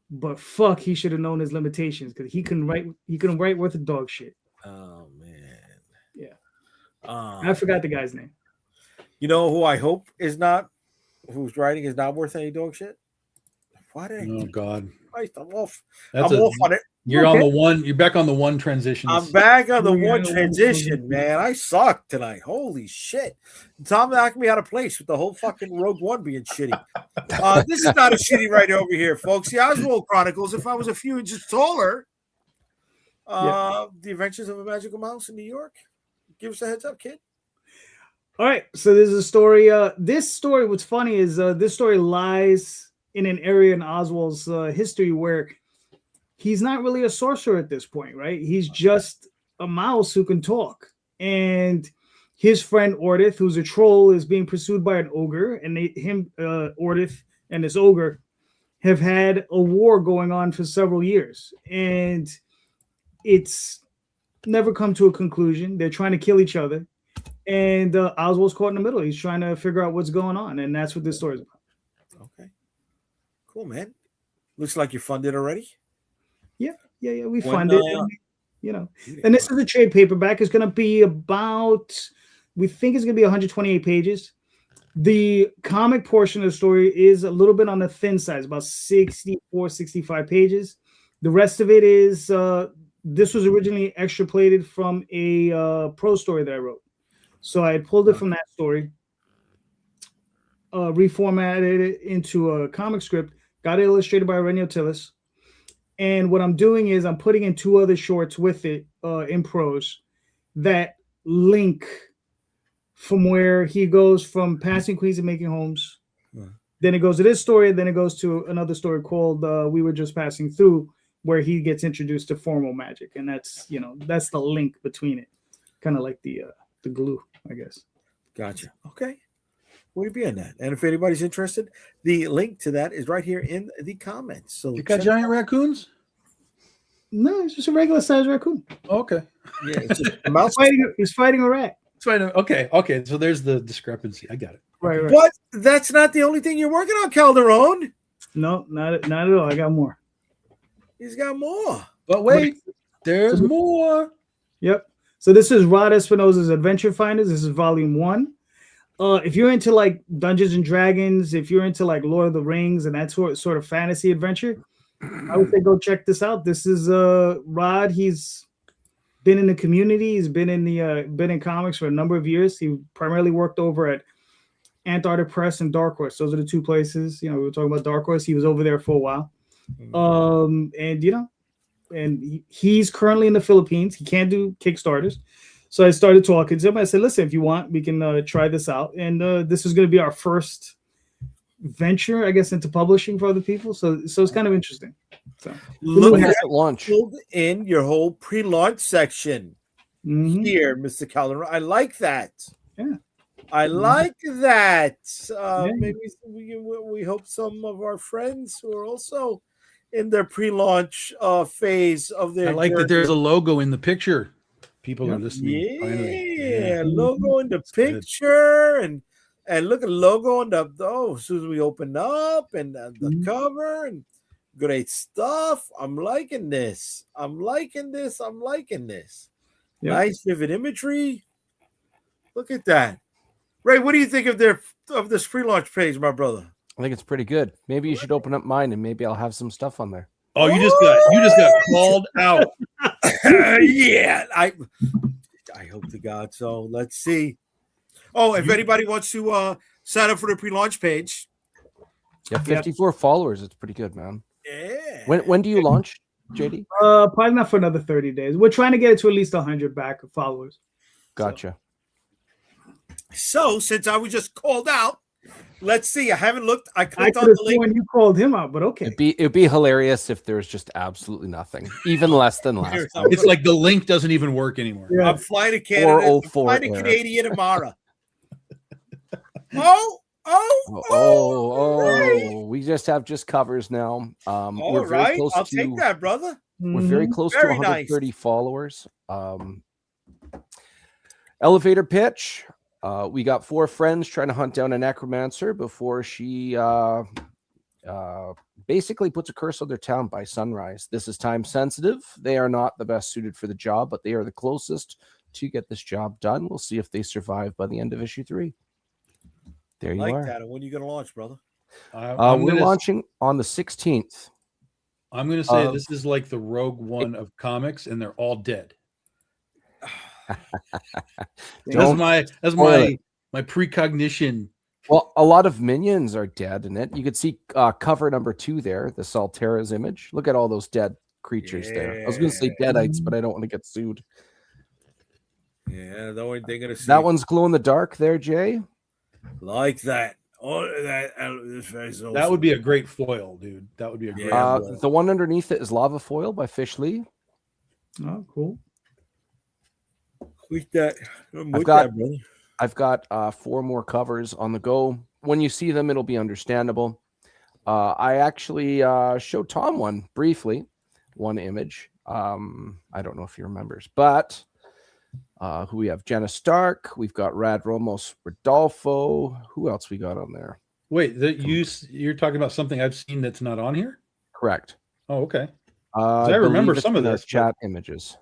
but fuck, he should have known his limitations because he couldn't write worth of dog shit. Oh man. Yeah. I forgot the guy's name. You know who I hope whose writing is not worth any dog shit? Oh God, Christ, I'm off. That's I'm off on it. You're on the one. You're back on the one transition. I'm back on the one transition, man. I suck tonight. Holy shit. Tom knocked me out of place with the whole fucking Rogue One being shitty. This is not a shitty right over here, folks. The Oswald Chronicles, if I was a few inches taller, The Adventures of a Magical Mouse in New York. Give us a heads up, kid. All right. So there's a story. This story, what's funny is this story lies in an area in Oswald's history where he's not really a sorcerer at this point, right? He's just a mouse who can talk. And his friend Ordith, who's a troll, is being pursued by an ogre. And Ordith and this ogre have had a war going on for several years. And it's never come to a conclusion. They're trying to kill each other. And Oswald's caught in the middle. He's trying to figure out what's going on. And that's what this story is about. Okay. Cool, man. Looks like you funded already. Yeah. We funded it, And this is a trade paperback. It's going to be we think it's going to be 128 pages. The comic portion of the story is a little bit on the thin side, about 64, 65 pages. The rest of it is, this was originally extrapolated from a prose story that I wrote. So I pulled it from that story, reformatted it into a comic script, got it illustrated by Renio Tillis. And what I'm doing is I'm putting in 2 other shorts with it in prose that link from where he goes from passing queens and making homes. Then it goes to this story. Then it goes to another story called We Were Just Passing Through, where he gets introduced to formal magic. And that's the link between it. Kind of like the glue, I guess. Gotcha. Okay. We'll be in that. And if anybody's interested, the link to that is right here in the comments. So you got giant raccoons? No, it's just a regular sized raccoon. Okay. Yeah, it's just a mouse. He's fighting a rat. Okay. So there's the discrepancy. I got it. Right. But that's not the only thing you're working on, Calderon. No, not at all. I got more. He's got more. But wait, there's more. Yep. So this is Rod Espinosa's Adventure Finders. This is volume 1. If you're into like Dungeons and Dragons, if you're into like Lord of the Rings and that sort of fantasy adventure, I would say go check this out. This is Rod. He's been in the community. He's been in comics for a number of years. He primarily worked over at Antarctic Press and Dark Horse. Those are the 2 places. We were talking about Dark Horse. He was over there for a while. And he's currently in the Philippines. He can't do Kickstarters. So I started talking to him. I said, listen, if you want, we can try this out. And this is going to be our first venture, I guess, into publishing for other people. So it's kind of interesting. So look at it launch in your whole pre-launch section here, Mr. Calderon. I like that. Yeah. I like that. Maybe we hope some of our friends who are also in their pre-launch phase of their. I like that there's a logo in the picture. People are listening. Yeah, logo in the picture, and look at logo on the as soon as we open up and the cover and great stuff. I'm liking this. Yep. Nice vivid imagery. Look at that. Ray, what do you think of this pre-launch page, my brother? I think it's pretty good. Maybe you should open up mine and maybe I'll have some stuff on there. Oh, you just got called out. Yeah, I hope to God so. Let's see. Oh, if anybody wants to sign up for the pre-launch page. Yeah, 54 followers. It's pretty good, man. Yeah. When do you launch, JayDee? Probably not for another 30 days. We're trying to get it to at least 100 back of followers. Gotcha. So since I was just called out, let's see. I haven't looked. I clicked on the link when you called him out, but okay. It'd be hilarious if there's just absolutely nothing, even less than last time. It's like the link doesn't even work anymore. Yeah. I'm flying to Canada. I'm flying to Canadian tomorrow. We just have covers now. We're very close I'll take that, brother. We're very close to 130 followers. Elevator pitch. We got 4 friends trying to hunt down a necromancer before she basically puts a curse on their town by sunrise. This is time sensitive. They are not the best suited for the job, but they are the closest to get this job done. We'll see if they survive by the end of issue 3. There you are. That. And when are you going to launch, brother? We're launching on the 16th. I'm going to say this is like the Rogue One of comics, and they're all dead. That's my precognition. Well, a lot of minions are dead in it. You could see cover number 2 there, the Saltera's image. Look at all those dead creatures there. I was going to say deadites, but I don't want to get sued. Yeah, the only thing gonna see that one's glow in the dark there, Jay. Like that. Oh, that would be a great foil, dude. That would be a great foil. The one underneath it is Lava Foil by Fish Lee. Oh, cool. With that, I've got 4 more covers on the go. When you see them, it'll be understandable. I actually showed Tom one briefly, one image. I don't know if he remembers, but who we have? Jenna Stark. We've got Rad Ramos Rodolfo. Who else we got on there? Wait, you're talking about something I've seen that's not on here? Correct. Oh, okay. I remember some of this chat images.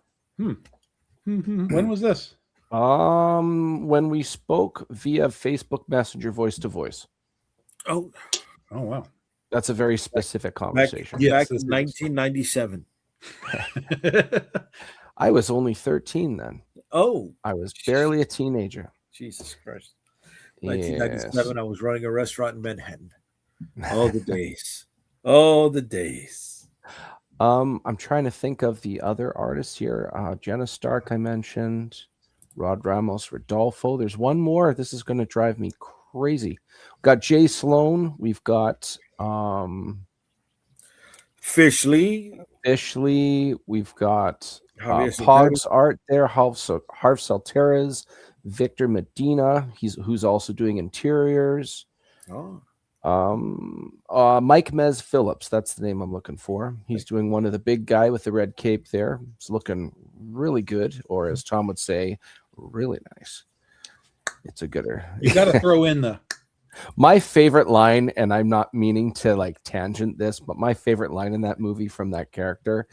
When was this? When we spoke via Facebook Messenger, voice to voice. Oh wow. That's a very specific conversation. Back in 1997. I was only 13 then. Oh, I was barely a teenager. Jesus Christ. 1997, I was running a restaurant in Manhattan. All the days. All the days. I'm trying to think of the other artists here. Jenna Stark, I mentioned. Rod Ramos Rodolfo. There's one more. This is going to drive me crazy. We've got Jay Sloan. We've got Fish Lee. We've got Pog's art there. Harv Salteras. Victor Medina. Who's also doing interiors. Mike Mez Phillips. That's the name I'm looking for. He's doing one of the big guy with the red cape there. It's looking really good, or as Tom would say, really nice. It's a gooder. You got to throw in my favorite line, and I'm not meaning to like tangent this, but my favorite line in that movie from that character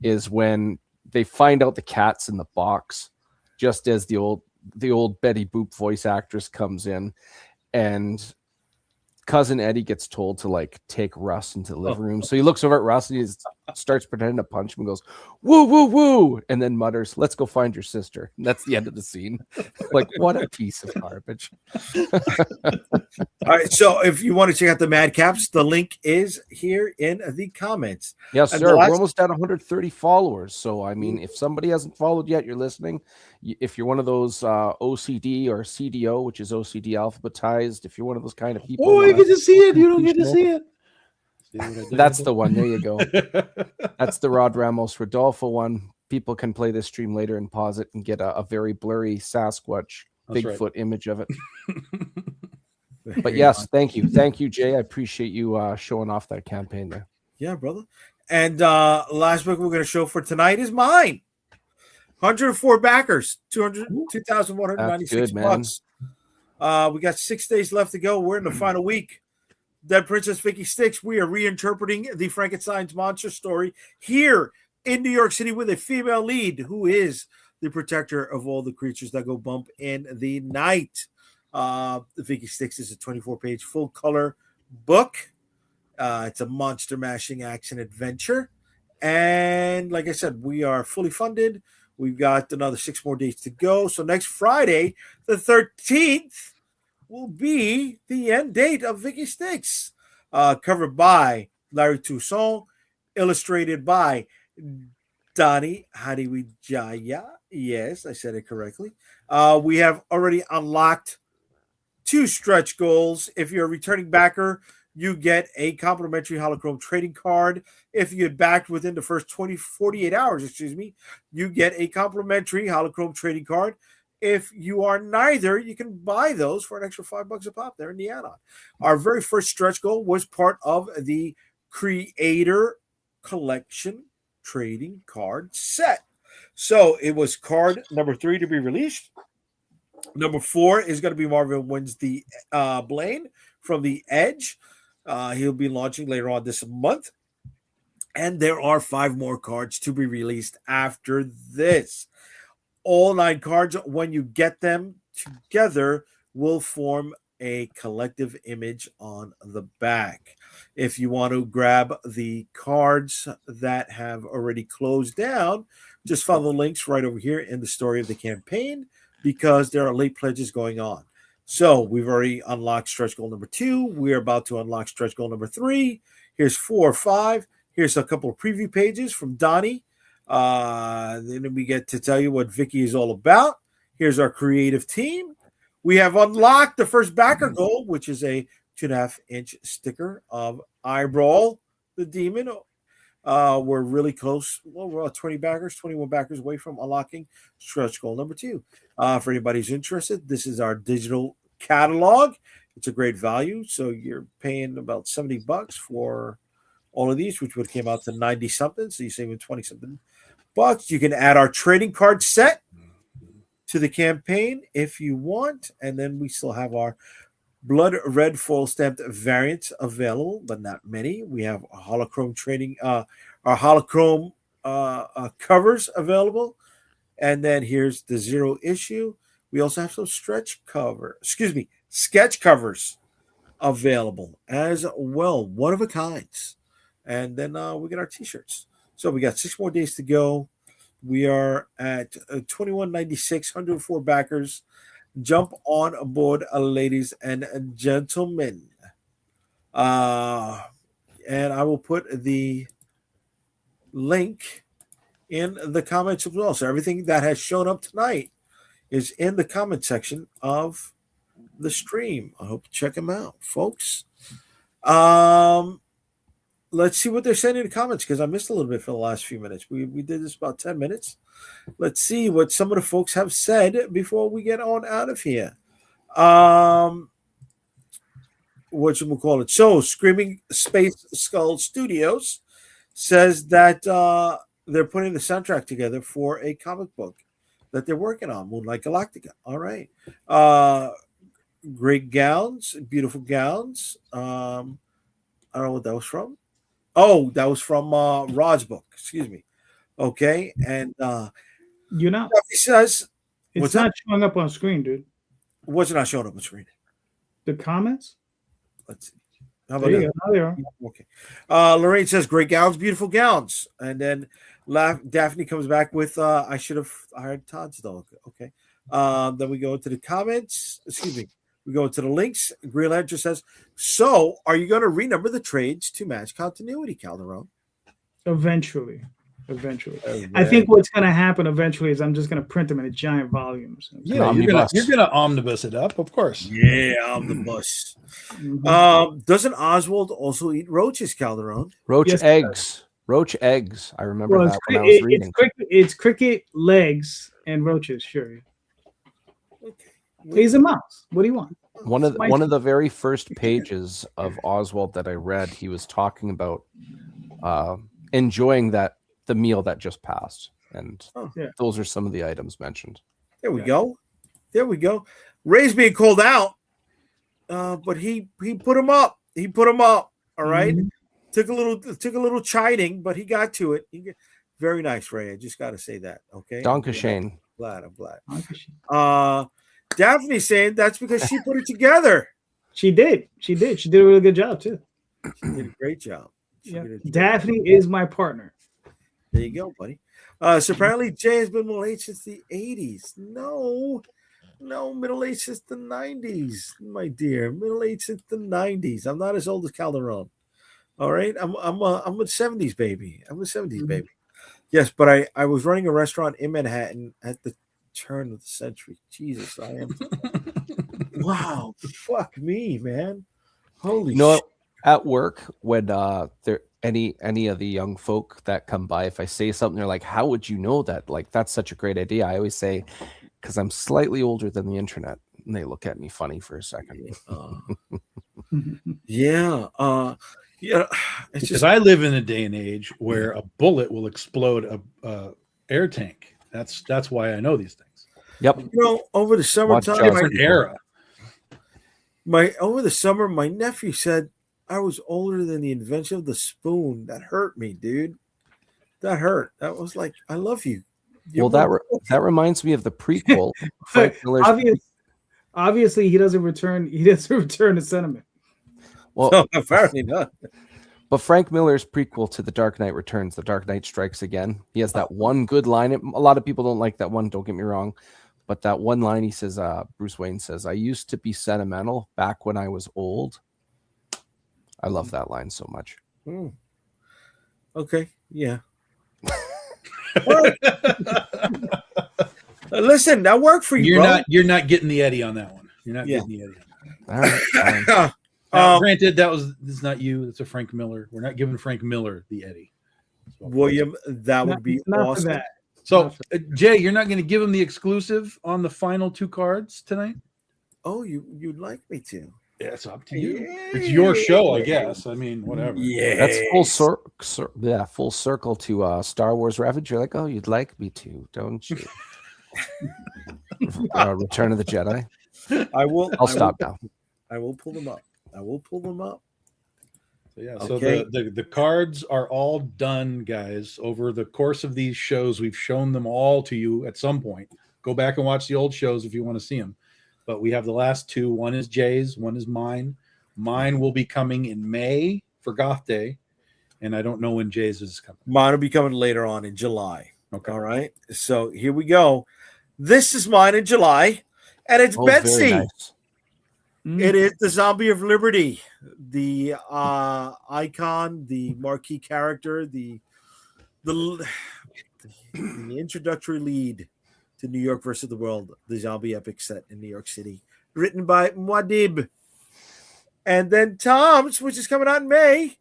is when they find out the cat's in the box, just as the old Betty Boop voice actress comes in, and Cousin Eddie gets told to like take Russ into the living room. So he looks over at Russ and he starts pretending to punch him and goes, woo, woo, woo, and then mutters, let's go find your sister. And that's the end of the scene. Like, what a piece of garbage. All right. So if you want to check out the Madcaps, the link is here in the comments. Yes, sir. We're almost at 130 followers. So, I mean, if somebody hasn't followed yet, you're listening. If you're one of those OCD or CDO, which is OCD alphabetized, if you're one of those kind of people. Oh, you get to see it. You don't get to see it. That's the one. There you go. That's the Rod Ramos Rodolfo one. People can play this stream later and pause it and get a very blurry Sasquatch Bigfoot image of it. But yes, thank you. Thank you, Jay. I appreciate you showing off that campaign there. Yeah, brother. And last book we're going to show for tonight is mine. 104 backers, 2,196 bucks. We got 6 days left to go. We're in the final week. Dead Princess Vicky Styx. We are reinterpreting the Frankenstein's monster story here in New York City with a female lead who is the protector of all the creatures that go bump in the night. Vicky Styx is a 24-page full-color book. It's a monster mashing action adventure. And like I said, we are fully funded. We've got another 6 more days to go. So next Friday, the 13th, will be the end date of Vicky Styx. Covered by Larry Toussaint, illustrated by Donnie Hadiwijaya. Yes, I said it correctly. We have already unlocked 2 stretch goals. If you're a returning backer, you get a complimentary holochrome trading card. If you get backed within the first 48 hours, you get a complimentary holochrome trading card. If you are neither, you can buy those for an extra $5 a pop there in the add-on. Our very first stretch goal was part of the Creator Collection trading card set. So it was card number 3 to be released. Number 4 is going to be Marvin Wins the Blaine from the Edge. He'll be launching later on this month. And there are 5 more cards to be released after this. All 9 cards, when you get them together, will form a collective image on the back. If you want to grab the cards that have already closed down, just follow the links right over here in the story of the campaign, because there are late pledges going on. So we've already unlocked stretch goal number 2. We're about to unlock stretch goal number 3. Here's 4 or 5. Here's a couple of preview pages from Donnie. Then we get to tell you what Vicky is all about. Here's our creative team. We have unlocked the first backer goal, which is a 2.5-inch sticker of Eyebrow the Demon. We're really close. Well, we're 21 backers away from unlocking stretch goal number 2. For anybody who's interested, this is our digital catalog. It's a great value. So you're paying about $70 for all of these, which would came out to 90 something. So you're saving 20 something bucks. You can add our trading card set to the campaign if you want. And then we still have our blood red foil stamped variants available, but not many. We have a holochrome trading, our holochrome covers available. And then here's the 0 issue. We also have some sketch covers available as well, one of a kinds. And then we get our t-shirts. So we got 6 more days to go. We are at 2196, 104 backers. Jump on board, ladies and gentlemen. And I will put the link in the comments as well. So everything that has shown up tonight is in the comment section of the stream. I hope you check them out, folks. Let's see what they're saying in the comments, because I missed a little bit for the last few minutes. We did this about 10 minutes. Let's see what some of the folks have said before we get on out of here. What you will call it? So, Screaming Space Skull Studios says that they're putting the soundtrack together for a comic book that they're working on, Moonlight Galactica. All right. Great gowns, beautiful gowns. I don't know what that was from. Oh, that was from Rod's book. Excuse me. Okay, and you know, he says it's not showing up on screen, dude. What's not showing up on screen? The comments. Let's see. How about that? There you are. Okay. Lorraine says, "Great gowns, beautiful gowns," and then Daphne comes back with, "I should have hired Todd's dog." Okay. Then we go into the comments. Excuse me. We go into the links. Green Lantern says, "So, are you going to renumber the trades to match continuity, Calderon?" Eventually. I think what's going to happen eventually is I'm just going to print them in a giant volumes. Yeah, you're gonna omnibus it up, of course. Yeah, omnibus. Doesn't Oswald also eat roaches, Calderon? Roach eggs. Roach eggs. I remember that when I was reading. It's cricket legs and roaches. Sure. Okay. He's a mouse. What do you want? One of the very first pages of Oswald that I read, he was talking about enjoying the meal that just passed, and those are some of the items mentioned. There we go. Ray's being called out, but he put him up. All right. Took a little chiding, but he got to it. Very nice, Ray. I just got to say that. Okay. Dankeschön. I'm glad. Daphne's saying that's because she put it together. She did. She did a really good job too. She did a great job. Daphne is my partner. There you go, buddy. So apparently Jay has been middle-aged since the 80s. No, middle-aged since the 90s, my dear. Middle-aged since the 90s. I'm not as old as Calderon. All right. I'm a 70s baby. Baby. Yes, but I was running a restaurant in Manhattan at the turn of the century. Jesus, I am. Wow. Fuck me, man. Holy shit. At work, when there any of the young folk that come by, if I say something, they're like, "How would you know that? Like, that's such a great idea." I always say, "Because I'm slightly older than the internet." And they look at me funny for a second. Yeah. It's because I live in a day and age where a bullet will explode a air tank. That's why I know these things. Yep. Over the summertime, over the summer, my nephew said I was older than the invention of the spoon. That hurt me, dude. That hurt. That was like, I love you. Well, that reminds me of the prequel. Obviously, he doesn't return. He doesn't return the sentiment. Well, No, apparently not. but Frank Miller's prequel to The Dark Knight Returns, The Dark Knight Strikes Again, he has that one good line. A lot of people don't like that one, don't get me wrong. But that one line he says, Bruce Wayne says, "I used to be sentimental back when I was old." I love that line so much. Okay, yeah. Listen, that worked for you, bro. You're not getting the Eddie on that one. You're not getting the Eddie on that one. All right, Now, granted, this is not you. It's a Frank Miller. We're not giving Frank Miller the Eddie. William, that would be awesome. That. So, Jay, you're not going to give him the exclusive on the final 2 cards tonight? Oh, you'd like me to? Yeah, it's up to you. It's your show, I guess. I mean, whatever. Yeah, that's full circle to Star Wars Ravage. You're like, oh, you'd like me to, don't you? Return of the Jedi. I will. I'll stop now. I will pull them up. So, yeah, Okay. So the cards are all done, guys. Over the course of these shows, we've shown them all to you at some point. Go back and watch the old shows if you want to see them. But we have the last 2. One is Jay's, one is mine. Mine will be coming in May for Goth Day, and I don't know when Jay's is coming. Mine will be coming later on in July. Okay. All right. So here we go. This is mine in July, and it's Betsy. Very nice. It is the Zombie of Liberty, the icon, the marquee character, the introductory lead to New York versus the World, the zombie epic set in New York City, written by Muad'Dib. And then Tom's, which is coming out in May.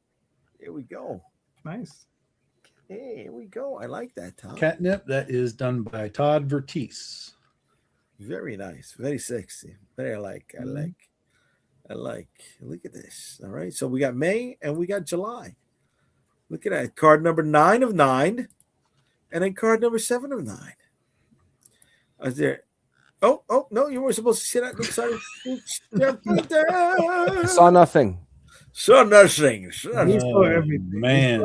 Here we go. Nice. Hey, here we go. I like that, Tom. Catnip, that is done by Todd Vertice. Very nice. Very sexy. Very I like. Look at this. All right. So we got May and we got July. Look at that. Card number 9 of 9. And then card number 7 of 9. Is there? Oh, no, you weren't supposed to see that. Saw nothing. Saw nothing. Man.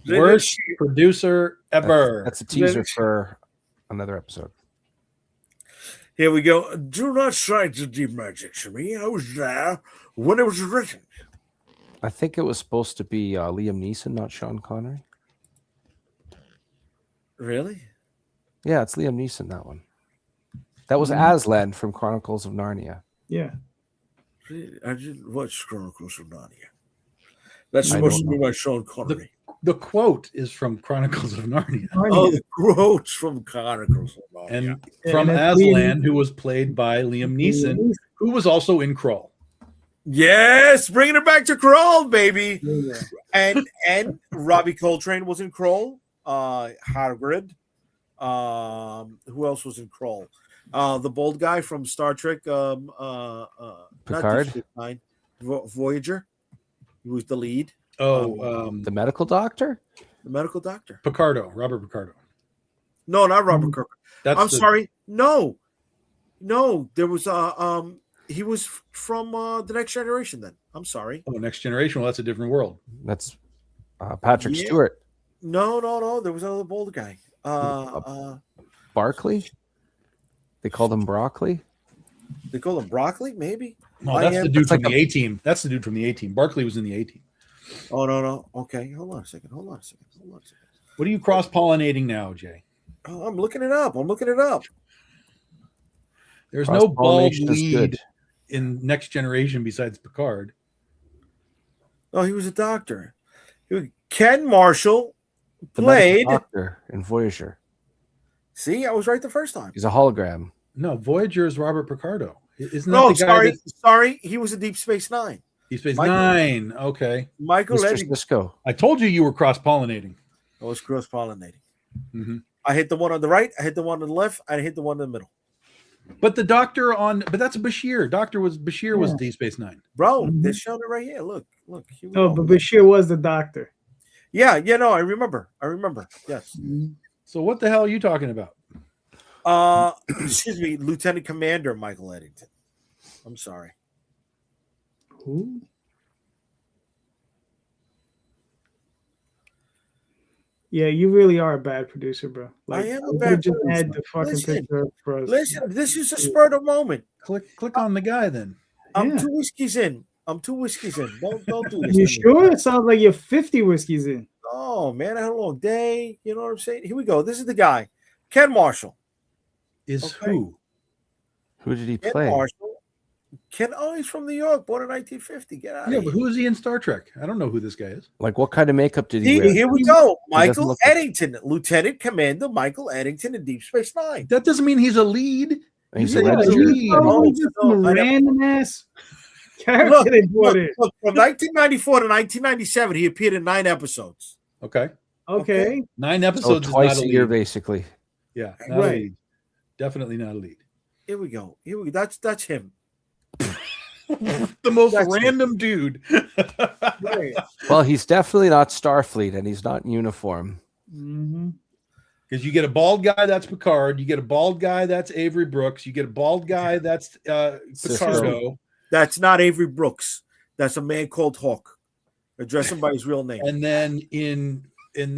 Worst producer ever. That's a teaser for another episode. Here we go. Do not try to do magic to me. I was there when it was written. I think it was supposed to be Liam Neeson, not Sean Connery. Really? Yeah, it's Liam Neeson, that one. That was Aslan from Chronicles of Narnia. Yeah. I didn't watch Chronicles of Narnia. That's supposed to be by Sean Connery. The quote is from Chronicles of Narnia. Oh, the quotes from Chronicles of Narnia. And from Aslan, who was played by Liam Neeson, who was also in Krull. Yes, bringing it back to Krull, baby. Yeah. And Robbie Coltrane was in Krull. Hagrid. Who else was in Krull? The bald guy from Star Trek. Picard. Voyager. He was the lead. The medical doctor. The medical doctor. Robert Picardo. No, not Robert Kirk. Sorry. No. There was he was from the Next Generation. Then I'm sorry. Oh, Next Generation. Well, that's a different world. That's Patrick Stewart. No. There was another bold guy. Barkley. They called him Broccoli. They called him Broccoli, maybe. No, that's the dude from the A Team. That's the dude from the A Team. Barkley was in the A Team. Oh no. Okay, hold on a second. What are you cross-pollinating now, Jay? Oh, I'm looking it up. There's no bald lead in Next Generation besides Picard. Oh, he was a doctor. Ken Marshall the played doctor in Voyager. See, I was right the first time. He's a hologram. No, Voyager is Robert Picardo. Isn't that the guy sorry. He was a Deep Space Nine. Deep Space Nine. Okay. Michael Mr. Sisko. I told you were cross-pollinating. I was cross-pollinating. Mm-hmm. I hit the one on the right. I hit the one on the left. I hit the one in the middle. But the doctor but that's Bashir. Bashir was Deep Space Nine. Bro, they're showing it right here. Look. Here but Bashir was the doctor. Yeah, no, I remember. Yes. So what the hell are you talking about? Excuse me, Lieutenant Commander Michael Eddington. I'm sorry. Who? Yeah, you really are a bad producer, bro. I am a you bad could've just producer. had the fucking Listen, picture up for us. Listen, this is a spur of the moment. Click on the guy then. I'm Yeah. 2 whiskeys in. Don't do this. You to me. sure? It sounds like you're 50 whiskeys in. Oh man, I had a long day. You know what I'm saying? Here we go. This is the guy, Ken Marshall. Is Okay. who? Who did he Ken play? Marshall. He's from New York, born in 1950. Get out of Yeah, here. but who is he in Star Trek? I don't know who this guy is. Like, what kind of makeup did he wear? Here we go. He doesn't Michael look like- Eddington, Lieutenant Commander Michael Eddington in Deep Space Nine. That doesn't mean he's a lead. He's You a said he was a registered- lead. Probably just some random ass character they brought in. Look, from 1994 to 1997, he appeared in 9 episodes. Okay. Okay. 9 Oh, episodes is twice not a a year, lead. basically. Yeah, not Right. a lead. Definitely not a lead. Here we go. That's him. The most That's it. random dude. Right. Well, he's definitely not Starfleet, and he's not in uniform. Mm-hmm. Because you get a bald guy, that's Picard. You get a bald guy, that's Avery Brooks. You get a bald guy, that's Picardo. That's not Avery Brooks. That's a man called Hawk. Address him by his real name. And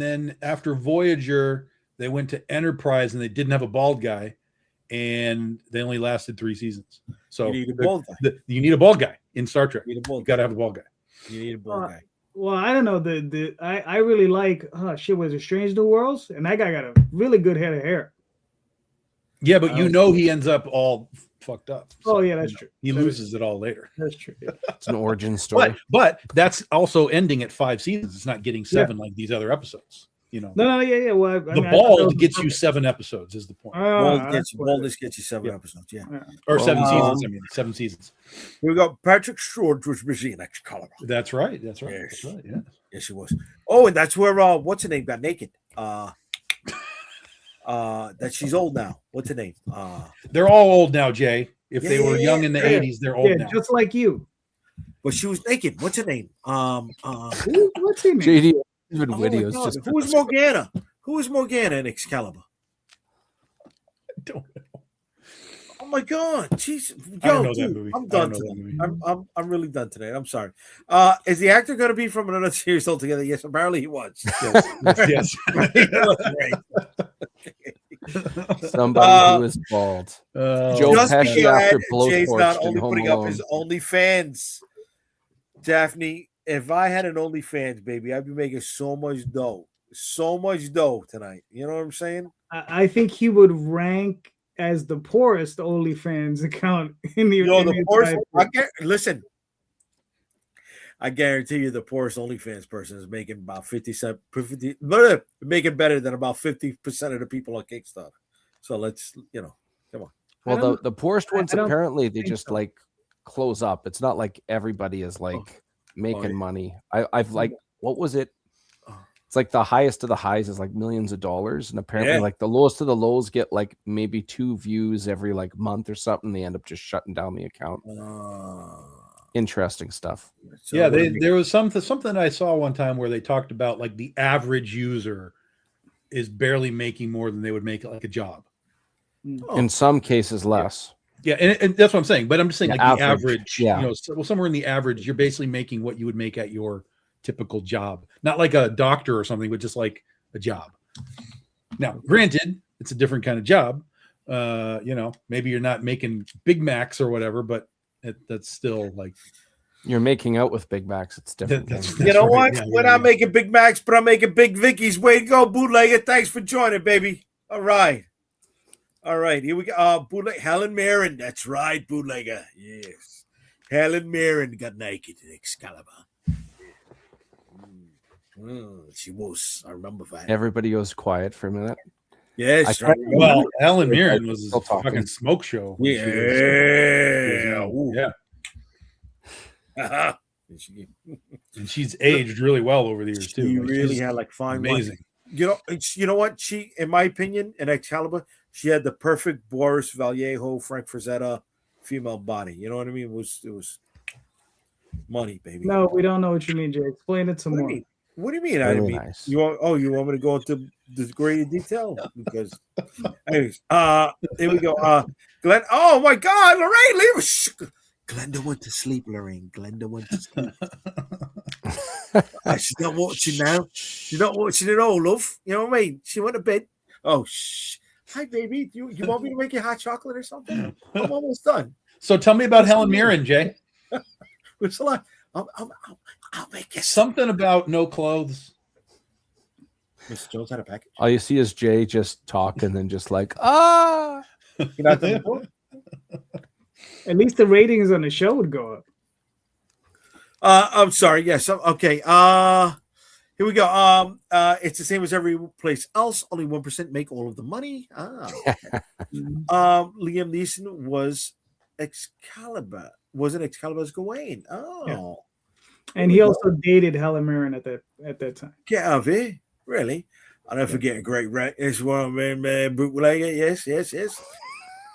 then after Voyager, they went to Enterprise and they didn't have a bald guy, and they only lasted 3 seasons. So You need a bald guy. You need a bald guy in Star Trek. You need a bald You got to have a bald guy. You need a bald guy. Well, I don't know. I really like was it Strange New Worlds? And that guy got a really good head of hair. Yeah, but he ends up all fucked up. Oh, yeah, that's true. He loses it all later. That's true. Yeah. It's an origin story. But that's also ending at 5 seasons. It's not getting 7 like these other episodes. You know, No, yeah. Well, the bald gets you 7 episodes is the point, Baldness gets you 7 episodes. Yeah. or 7 seasons. I mean, 7 seasons. Here we go. Patrick Stewart was busy in Excalibur. That's right. That's right. Yes. That's right. Yeah. Yes, he was. Oh, and that's where what's her name got naked. That she's old now. What's her name? They're all old now, Jay. If they were young in the 80s, they're old Yeah, now. just like you. But she was naked. What's her name? What's his name? JD, even Oh my videos God. just Who is Morgana? Who is Morgana in Excalibur? I don't know. Oh my God! Jeez, I don't yo, know that dude, movie. I'm I don't done know that today. movie. I'm really done today. I'm sorry. Is the actor going to be from another series altogether? Yes, apparently he was. Yes. somebody who is bald. Joe Just Pesci be after glad Jay's not Blowtorch in only Home putting up Alone. his OnlyFans. Daphne, if I had an OnlyFans, baby, I'd be making so much dough tonight. You know what I'm saying? I think he would rank as the poorest OnlyFans account in the. No, in the the poorest. entire- Listen, I guarantee you, the poorest OnlyFans person is making about 50 making better than about 50% of the people on Kickstarter. So let's, come on. Well, the poorest ones I don't apparently they think just so. like close up. It's not like everybody is like making money. I've like, what was it? It's like the highest of the highs is like millions of dollars, and apparently like the lowest of the lows get like maybe 2 views every like month or something. They end up just shutting down the account. Interesting stuff. So Yeah, there was something I saw one time where they talked about like the average user is barely making more than they would make like a job. In some cases, less. Yeah, and that's what I'm saying. But I'm just saying, The like the average, average, yeah. Somewhere in the average, you're basically making what you would make at your typical job, not like a doctor or something, but just like a job. Now, granted, it's a different kind of job. Maybe you're not making Big Macs or whatever, but that's still like You're making out with Big Macs. It's different. You know what? Yeah, We're not making Big Macs, but I'm making Big Vicky's. Way to go, bootlegger. Thanks for joining, baby. All right. Here we go. Bootleg Helen Mirren. That's right, bootlegger. Yes. Helen Mirren got naked in Excalibur. She was. I remember that. Everybody goes quiet for a minute. Yes. well, Helen Mirren was Still a talking. fucking smoke show. when she Yeah. was- yeah. Uh-huh. And she's aged really well over the years too. She Like, really she's had like fine wine. amazing. You know what? She, in my opinion, in Excalibur, she had the perfect Boris Vallejo, Frank Frazetta female body. You know what I mean? It was money, baby. No, we don't know what you mean, Jay. Explain it some What do more. you mean? What do you mean? I Very didn't mean. nice. You want me to go into this great detail? Because, anyways, here we go. Glenn. Oh my God, Lorraine, leave us. Glenda went to sleep, Lorraine. Glenda went to sleep. She's not watching now. She's not watching at all, love. You know what I mean? She went to bed. Oh, shh. Hi, baby. Do you want me to make you hot chocolate or something? I'm almost done. So tell me about Helen Mirren, Jay. It's a lot. I'll make you something about no clothes. Mr. Jones had a package. All you see is Jay just talk and then just like, ah. You're not done before? At least the ratings on the show would go up. I'm sorry. Yes. Okay. Here we go. It's the same as every place else. Only 1% make all of the money. Liam Neeson was Excalibur. Wasn't Excalibur's Gawain? Oh. Yeah. And he also dated Helen Mirren at that time. Get out of here. Really? I'll never forget a great wreck. It's one man bootlegger. Yes.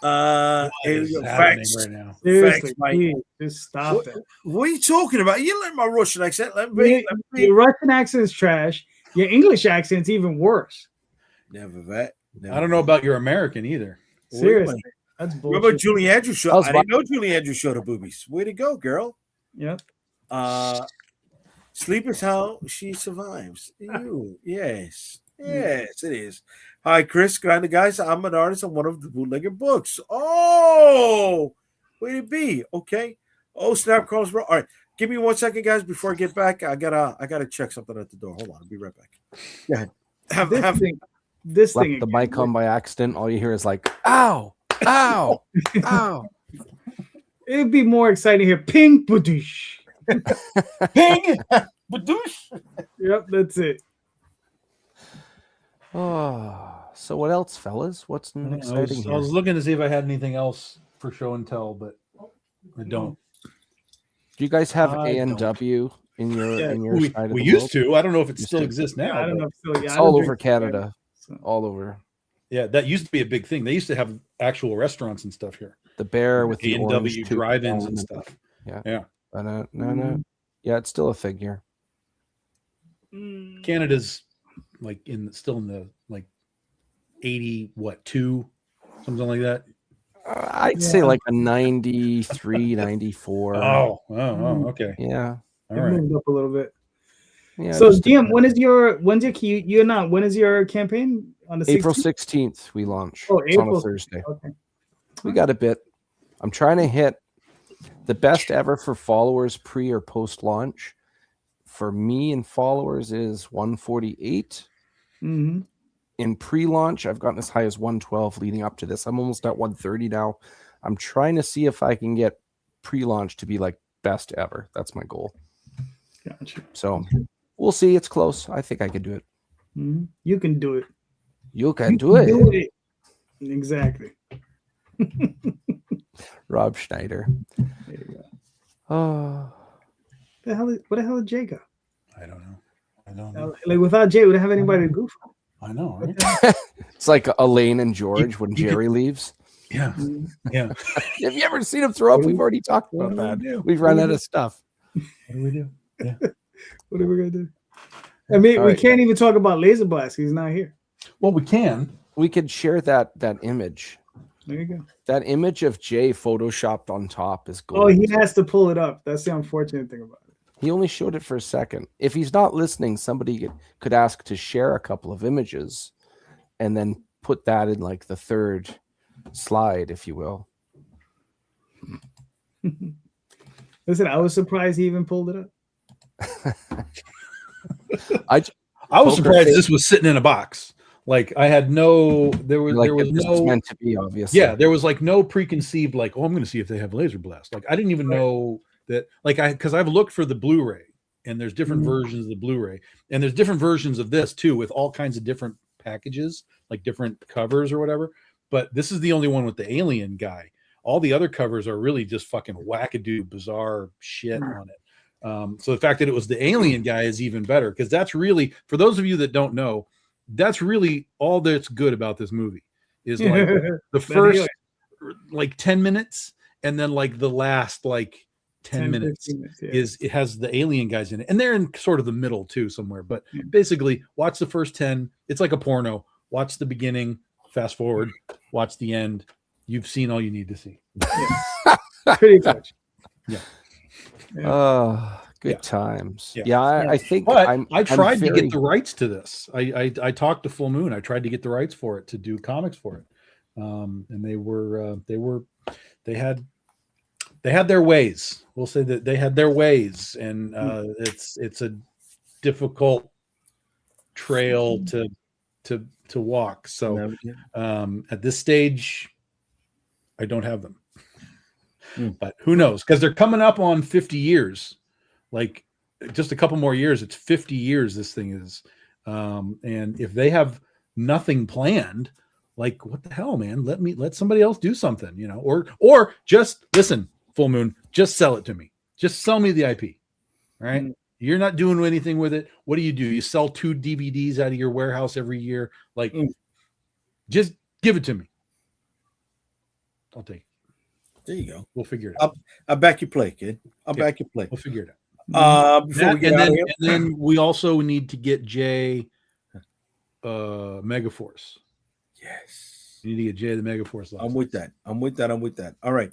What is happening right now? Seriously, please, just stop it. What are you talking about? You let my Russian accent. Your Russian accent is trash. Your English accent's even worse. Never that. I don't know about your American either. Seriously, that's bullshit. What about Julie Andrews show? I didn't know Julie Andrews showed her boobies. Way to go, girl. Yep. Sleep is how she survives. You, yes, it is. Hi, Chris. Grande guys. I'm an artist on one of the bootlegger books. Oh, way to be. Okay. Oh, snap, Carlos. All right. Give me 1 second, guys, before I get back. I gotta check something at the door. Hold on. I'll be right back. Go ahead. This thing. The mic on by accident. All you hear is like, ow, ow, ow. It'd be more exciting to hear ping badoosh. Ping badoosh. Yep, that's it. Oh, so what else, fellas? What's exciting I was looking to see if I had anything else for show and tell, but I don't. Do you guys have A&W in your side of the we used world? to. I don't know if it still exists now. I don't know if still. It's all over Canada. So. All over. Yeah, that used to be a big thing. They used to have actual restaurants and stuff here. The bear with the A&W drive-ins and stuff. Yeah. No. Yeah, it's still a thing here. Canada's like still in the like 2, something like that. I'd say like a 93, 94. Oh, okay. Yeah. All right. Moved up a little bit. Yeah. So DM, when is your campaign on the 16th? April 16th we launch. Oh, it's on a Thursday. Okay. We got a bit. I'm trying to hit the best ever for followers pre or post launch. For me and followers is 148. Mm-hmm. In pre-launch, I've gotten as high as 112 leading up to this. I'm almost at 130 now. I'm trying to see if I can get pre-launch to be like best ever. That's my goal. Gotcha. So we'll see. It's close. I think I can do it. Mm-hmm. You can do it. You can do it. Exactly. Rob Schneider. There you go. Oh. What the hell did Jay go? I don't know. Like without Jay, would have anybody to goof on? I know, right? It's like Elaine and George when Jerry leaves. Yeah. Yeah. Have you ever seen him throw up? We've already talked about that. We've run out of stuff. What do we do? Yeah. What are we gonna do? I mean, we can't even talk about Laser Blast. He's not here. Well, we can. We could share that image. There you go. That image of Jay photoshopped on top is gold. Oh, he has to pull it up. That's the unfortunate thing about it. He only showed it for a second. If he's not listening, somebody could ask to share a couple of images and then put that in like the third slide, if you will. Listen, I was surprised he even pulled it up. I was surprised this was sitting in a box. Like I had there was no meant to be, obviously. Yeah, there was like no preconceived like, oh, I'm going to see if they have Laser Blast. Like I didn't even know that, like because I've looked for the Blu-ray and there's different versions of the Blu-ray and there's different versions of this too with all kinds of different packages, like different covers or whatever. But this is the only one with the alien guy. All the other covers are really just fucking wackadoo, bizarre shit on it. So the fact that it was the alien guy is even better because that's really, for those of you that don't know, that's really all that's good about this movie is like the first like 10 minutes and then like the last like 10 minutes is it has the alien guys in it and they're in sort of the middle too somewhere, but basically watch the first 10. It's like a porno. Watch the beginning, fast forward, watch the end. You've seen all you need to see. Pretty much. Good Yeah. times. Yeah. Yeah, I think But I tried to very... get the rights to this. I talked to Full Moon. I tried to get the rights for it to do comics for it, and they had their ways. We'll say that they had their ways, and it's a difficult trail to walk. So at this stage, I don't have them. But who knows? Because they're coming up on 50 years. Like just a couple more years, it's 50 years this thing is. And if they have nothing planned, like what the hell, man? Let somebody else do something, you know, or just listen, Full Moon, just sell it to me. Just sell me the IP. Right? You're not doing anything with it. What do? You sell 2 DVDs out of your warehouse every year. Like just give it to me. I'll take it. There you go. We'll figure it out. I'll back you play, kid. I'll back you play. We'll figure it out. Before we get out of here. And then we also need to get Jay Megaforce. Yes. You need to get Jay the Megaforce license. I'm with that. All right.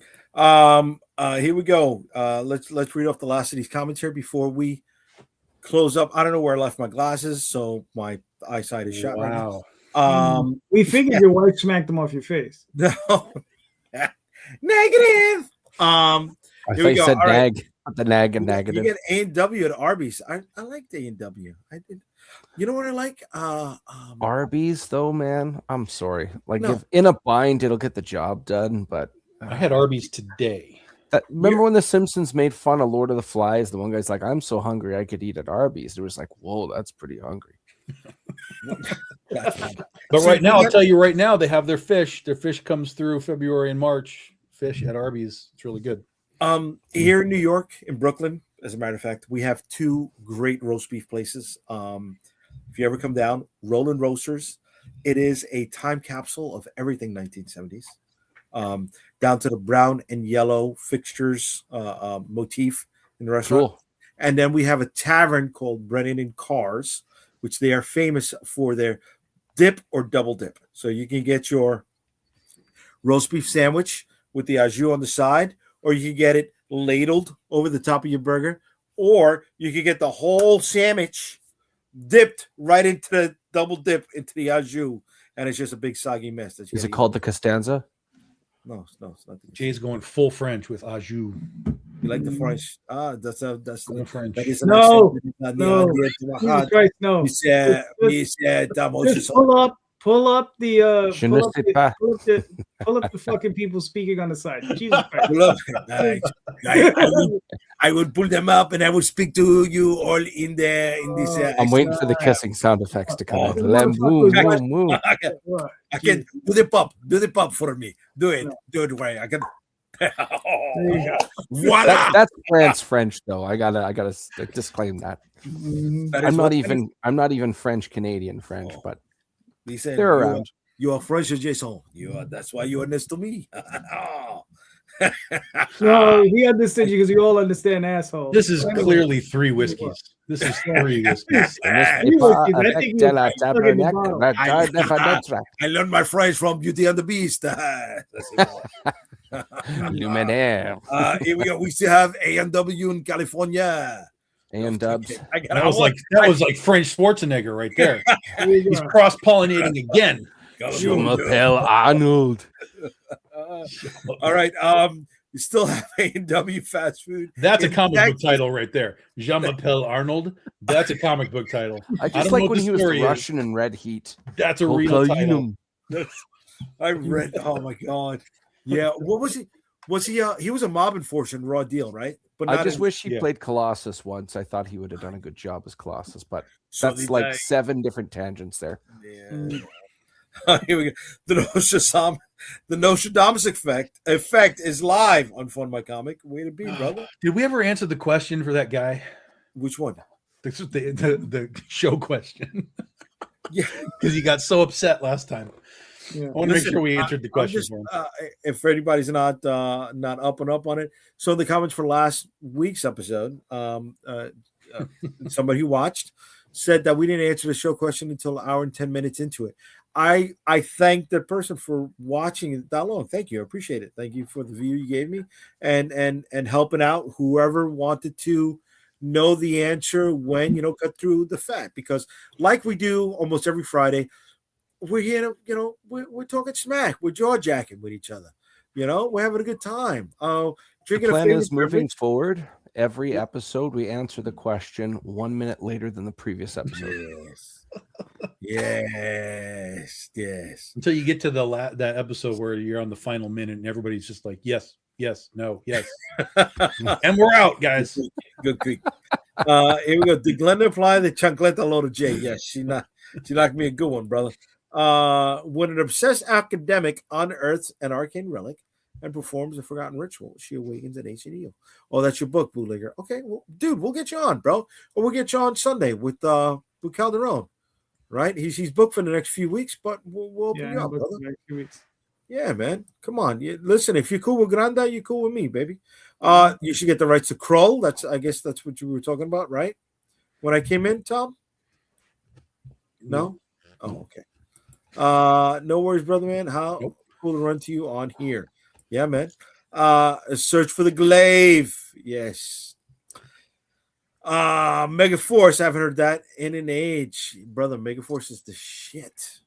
Here we go. Let's read off the last of these comments here before we close up. I don't know where I left my glasses, so my eyesight is shot right now. We figured your wife smacked them off your face. No. Negative. I thought you said nag. Right. The nag and negative. You get A&W at Arby's. I like the A&W. I did. You know what I like? Arby's though, man. I'm sorry. Like if in a bind, it'll get the job done. But I had Arby's today. Remember when The Simpsons made fun of Lord of the Flies? The one guy's like, "I'm so hungry, I could eat at Arby's." It was like, "Whoa, that's pretty hungry." But right now, I'll tell you right now, they have their fish. Their fish comes through February and March. Fish at Arby's. It's really good. Here in New York, in Brooklyn, as a matter of fact, we have 2 great roast beef places. If you ever come down, Roland Roasters. It is a time capsule of everything 1970s, down to the brown and yellow fixtures motif in the restaurant. Cool. And then we have a tavern called Brennan and Cars, which they are famous for their dip or double dip. So you can get your roast beef sandwich with the au jus on the side, or you can get it ladled over the top of your burger, or you can get the whole sandwich dipped right into the double dip into the au jus, and it's just a big soggy mess. Is it called the Costanza? No, it's not. Jay's going full French with au jus. You like the French? That's the French. That is no. Just pull up the fucking people speaking on the side. Jesus Christ. I would pull them up and I would speak to you all in this. I'm waiting for the kissing sound effects to come out. I can do the pop for me. Do it right. I can. Voila! That's French though. I gotta disclaim that. I'm not even French Canadian French, but they're around. You are French, Jason. That's why you are next to me. No, he understood you because you all understand asshole. This is clearly 3 whiskeys. This is 3 whiskeys. I learned my French from Beauty and the Beast. Luminaire. Here we go. We still have A&W in California. A&Dubs. That was like French Schwarzenegger right there. He's cross-pollinating again. Je m'appelle Arnold. All right. You still have A&W fast food. That's a comic book title right there. Je m'appelle Arnold. That's a comic book title. I just like when he was Russian in Red Heat. That's a real title. I read. Oh my god. Yeah. What was he? Was he? He was a mob enforcer in Raw Deal, right? But I just wish he played Colossus once. I thought he would have done a good job as Colossus, but that's like 7 different tangents there. Yeah. Here we go. The Nostradamus effect is live on Fun My Comic. Way to be, brother. Did we ever answer the question for that guy? Which one? The show question. Yeah, because he got so upset last time. Yeah. I want to make sure we answered the question. If anybody's not up and up on it, so in the comments for last week's episode, somebody who watched said that we didn't answer the show question until an hour and 10 minutes into it. I thank the person for watching it that long. Thank you. I appreciate it. Thank you for the view you gave me and helping out whoever wanted to know the answer when, cut through the fat. Because like we do almost every Friday, we're here to, we're talking smack. We're jaw jacking with each other. We're having a good time. The plan is moving forward. Every episode, we answer the question 1 minute later than the previous episode. Yes. Until you get to that episode where you're on the final minute and everybody's just like, yes, no, yes. And we're out, guys. Good. Here we go. Did Glenda apply the chancleta load of Jay? Yes, she knocked me a good one, brother. When an obsessed academic unearths an arcane relic and performs a forgotten ritual, she awakens an ancient eel. Oh, that's your book, bootlegger. Okay, well, dude, we'll get you on, bro. Or we'll get you on Sunday with Calderon. Right? He's booked for the next few weeks, but we'll open you up, brother. Next few weeks. Yeah, man. Come on. Listen, if you're cool with Granda, you're cool with me, baby. You should get the rights to Kroll. I guess that's what you were talking about, right? When I came in, Tom? No? Oh, okay. No worries, brother, man. How cool to run to you on here. Yeah, man. Search for the glaive. Yes. Mega Force. I haven't heard that in an age. Brother, Mega Force is the shit.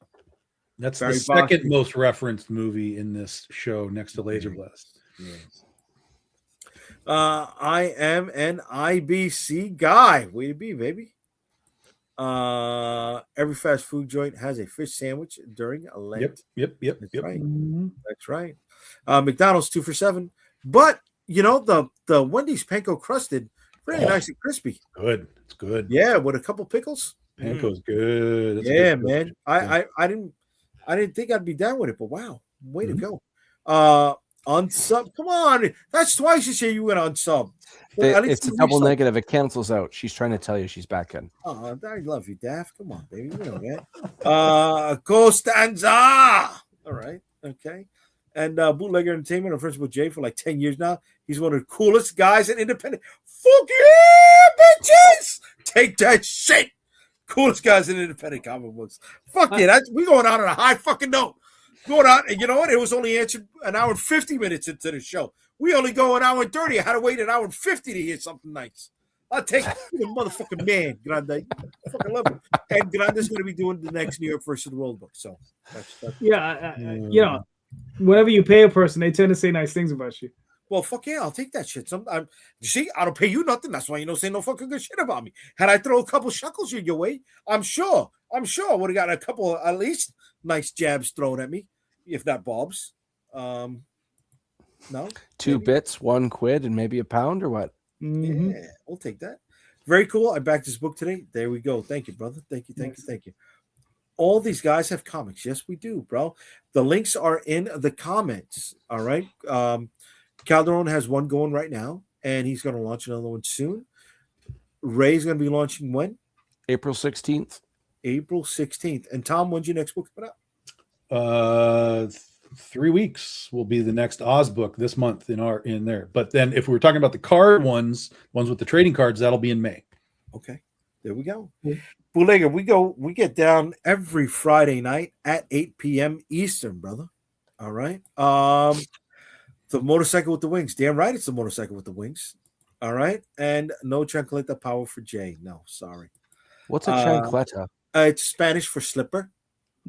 That's the second most referenced movie in this show next to Laser Blast. Yes. I am an IBC guy. Way to be, baby. Every fast food joint has a fish sandwich during a Lent. Yep. That's right. Mm-hmm. That's right. McDonald's 2 for $7. But the Wendy's panko crusted, very nice and crispy. Good. It's good. Yeah, with a couple pickles. Panko's good. That's yeah, good. man. I didn't think I'd be down with it, but wow, way to go. Unsub. Come on, that's twice this year you went on sub. It's a double negative. It cancels out. She's trying to tell you she's back in. Oh, I love you, Daft. Come on, baby. You know that. Costanza. All right. Okay. And Bootlegger Entertainment, I'm friends with Jay for like 10 years now. He's one of the coolest guys in independent. Fuck yeah, bitches! Take that shit. Coolest guys in independent comic books. Fuck yeah, we going out on a high fucking note. Going out, and you know what? It was only answered an hour and 50 minutes into the show. We only go an hour and 30. I had to wait an hour and 50 to hear something nice. I'll take the motherfucking man, Grande. I fucking love him. And Grande's going to be doing the next New York versus the World book. So that's whenever you pay a person, they tend to say nice things about you. Well, fuck yeah, I'll take that shit. You see, I don't pay you nothing. That's why you don't say no fucking good shit about me. Had I throw a couple shekels your way, I'm sure I would have got a couple at least nice jabs thrown at me, if not bobs. No, 2 bits, 1 quid, and maybe a pound, or what? Mm-hmm. Yeah, we'll take that. Very cool. I backed this book today. There we go. Thank you, brother. Thank you. All these guys have comics. Yes, we do, bro. The links are in the comments. All right. Calderon has one going right now, and he's going to launch another one soon. Ray's going to be launching when? April 16th. April 16th. And Tom, when's your next book coming out? 3 weeks will be the next Oz book this month in there. But then if we were talking about the card ones with the trading cards, that'll be in May. Okay. There we go. Bootlegger, we get down every Friday night at 8 p.m. Eastern, brother. All right. The motorcycle with the wings. Damn right, it's the motorcycle with the wings. All right. And no chancleta power for Jay. No, sorry. What's a chancleta? It's Spanish for slipper.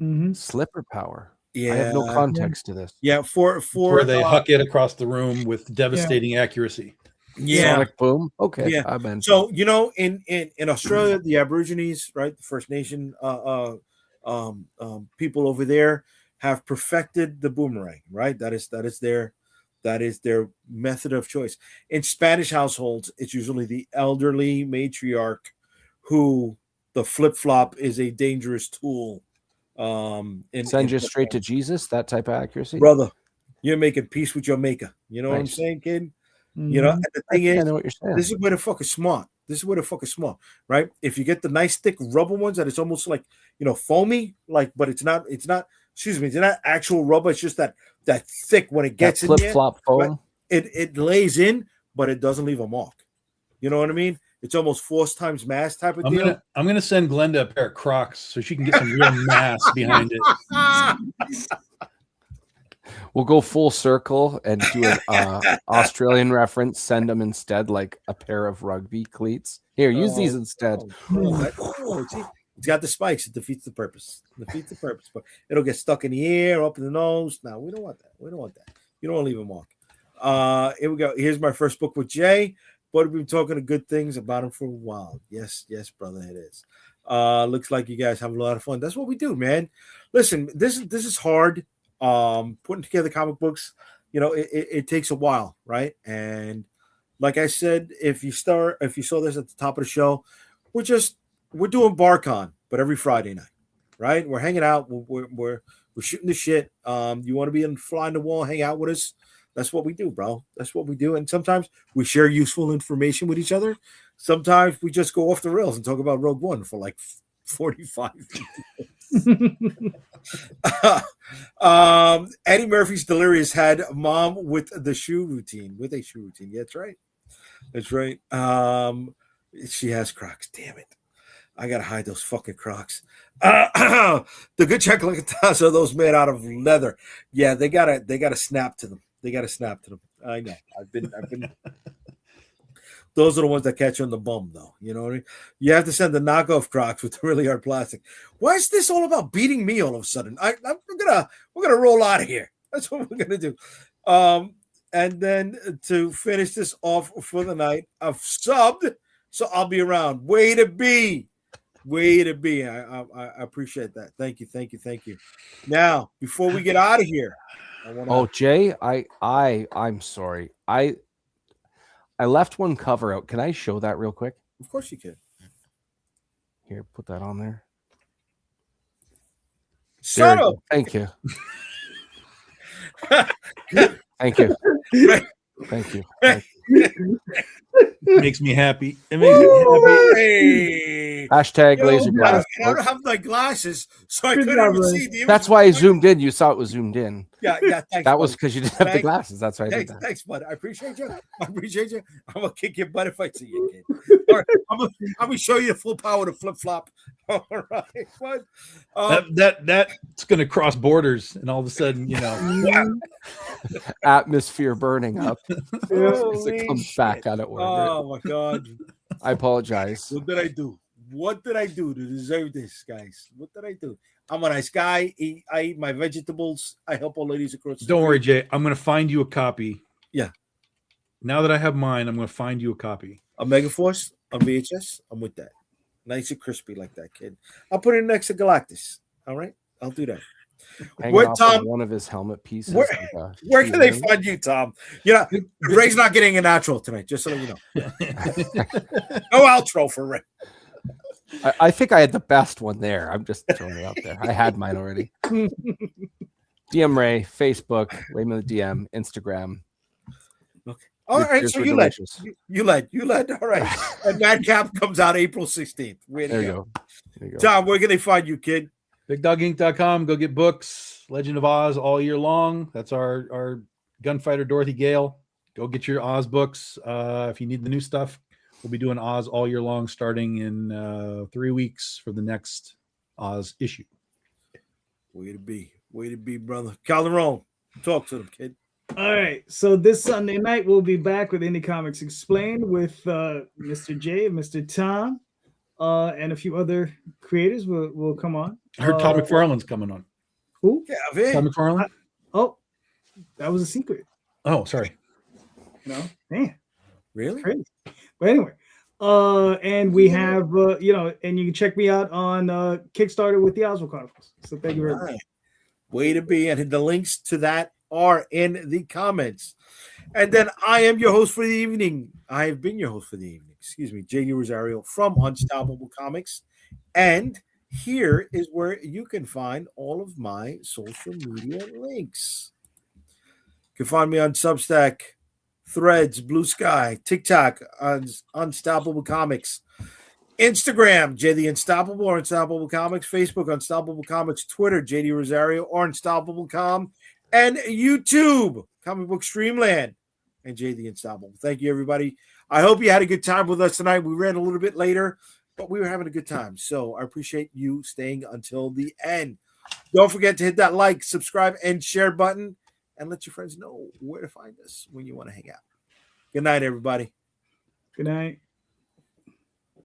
Mm-hmm. Slipper power. Yeah. I have no context to this. Yeah, for where they huck it across the room with devastating accuracy. Yeah. Sonic boom. Okay. Yeah. I'm in. So, in Australia, the Aborigines, right, the First Nation people over there have perfected the boomerang, right? That is their method of choice. In Spanish households, it's usually the elderly matriarch who the flip-flop is a dangerous tool. Send you straight to Jesus, that type of accuracy. Brother, you're making peace with your maker. You know what I'm saying, kid? Mm-hmm. You know, and the thing is, I know what you're saying. this is where the fuck is smart. Right? If you get the nice thick rubber ones that it's almost like, foamy, but it's not actual rubber, it's just that thick when it gets that in flip flop foam. It lays in, but it doesn't leave a mark. You know what I mean? it's almost force times mass type of deal. I'm gonna send Glenda a pair of Crocs so she can get some real mass behind it. We'll go full circle and do an Australian reference. Send them instead like a pair of rugby cleats. Here, use these instead. It's got the spikes. It defeats the purpose. But it'll get stuck in the ear, up in the nose. No, we don't want that. You don't want to leave a mark. Here we go. Here's my first book with Jay. But we've been talking good things about him for a while. Yes, brother, it is. Looks like you guys have a lot of fun. That's what we do, man. Listen, this is hard. Putting together comic books, it takes a while, right? And like I said, if you saw this at the top of the show, we're doing BarCon, but every Friday night, right? We're hanging out, we're shooting the shit. You want to be in fly on the wall, hang out with us. That's what we do, bro. That's what we do. And sometimes we share useful information with each other. Sometimes we just go off the rails and talk about Rogue One for like 45 minutes. Eddie Murphy's Delirious had mom with a shoe routine. Yeah, that's right. She has Crocs. Damn it, I gotta hide those fucking Crocs. The good chocolatas are those made out of leather. Yeah, they gotta snap to them. I know. I've been those are the ones that catch you on the bum, though. You know what I mean? You have to send the knockoff Crocs with the really hard plastic. Why is this all about beating me all of a sudden? We're gonna roll out of here. That's what we're gonna do. And then to finish this off for the night, I've subbed, so I'll be around. Way to be. I appreciate that. Thank you. Now, before we get out of here, Jay, I'm sorry. I left one cover out. Can I show that real quick? Of course you can. Here, put that on there. Shut up. Thank you. Thank you. Makes me happy. It makes me happy. Hashtag laser glass. I don't have my glasses, so I couldn't even see the image. That's why I zoomed in. You saw it was zoomed in. Yeah. Thanks, that was because you didn't have the glasses. That's why I did that. Thanks, bud. I appreciate you. I'm gonna kick your butt if I see you, kid. All right, I'm gonna show you the full power to flip flop. All right, bud. That's gonna cross borders, and all of a sudden, atmosphere burning up. It comes back out of order. Oh my god! I apologize. What did I do to deserve this, guys? What did I do? I'm a nice guy. I eat my vegetables. I help all ladies across the Don't worry, Jay. I'm going to find you a copy. Yeah. Now that I have mine, I'm going to find you a copy. A Megaforce, a VHS. I'm with that. Nice and crispy like that, kid. I'll put it next to Galactus. All right? I'll do that. Where Tom? One of his helmet pieces. Where can they find you, Tom? Ray's not getting a natural tonight, just so you know. No outro for Ray. I think I had the best one there. I'm just throwing it out there. I had mine already. DM Ray, Facebook, Raymond the DM, Instagram. Okay. All right, so you led. All right. And Madcap comes out April 16th. There you go. Tom, where can they find you, kid? BigDogInc.com. Go get books. Legend of Oz all year long. That's our gunfighter Dorothy Gale. Go get your Oz books. If you need the new stuff, we'll be doing Oz all year long, starting in 3 weeks for the next Oz issue. Way to be, brother. Calderon, talk to them, kid. All right. So this Sunday night, we'll be back with Indie Comics Explained with Mr. J, Mr. Tom, and a few other creators will come on. I heard Todd McFarlane's coming on. Who? Yeah, Todd McFarlane? That was a secret. Oh, sorry. No, man. Really? Crazy. But anyway, and we have, and you can check me out on Kickstarter with the Oswald Chronicles. So thank you very much. Way to be. And the links to that are in the comments. And then I am your host for the evening. I have been your host for the evening. Excuse me, JayDee Rosario from Unstoppable Comics. And here is where you can find all of my social media links. You can find me on Substack, Threads, Blue Sky, TikTok, Unstoppable Comics, Instagram, Jay the Unstoppable or Unstoppable Comics, Facebook, Unstoppable Comics, Twitter, JayDee Rosario or Unstoppable Com, and YouTube, Comic Book Streamland, and Jay the Unstoppable. Thank you, everybody. I hope you had a good time with us tonight. We ran a little bit later, but we were having a good time. So I appreciate you staying until the end. Don't forget to hit that like, subscribe, and share button, and let your friends know where to find us when you want to hang out. Good night, everybody. Good night.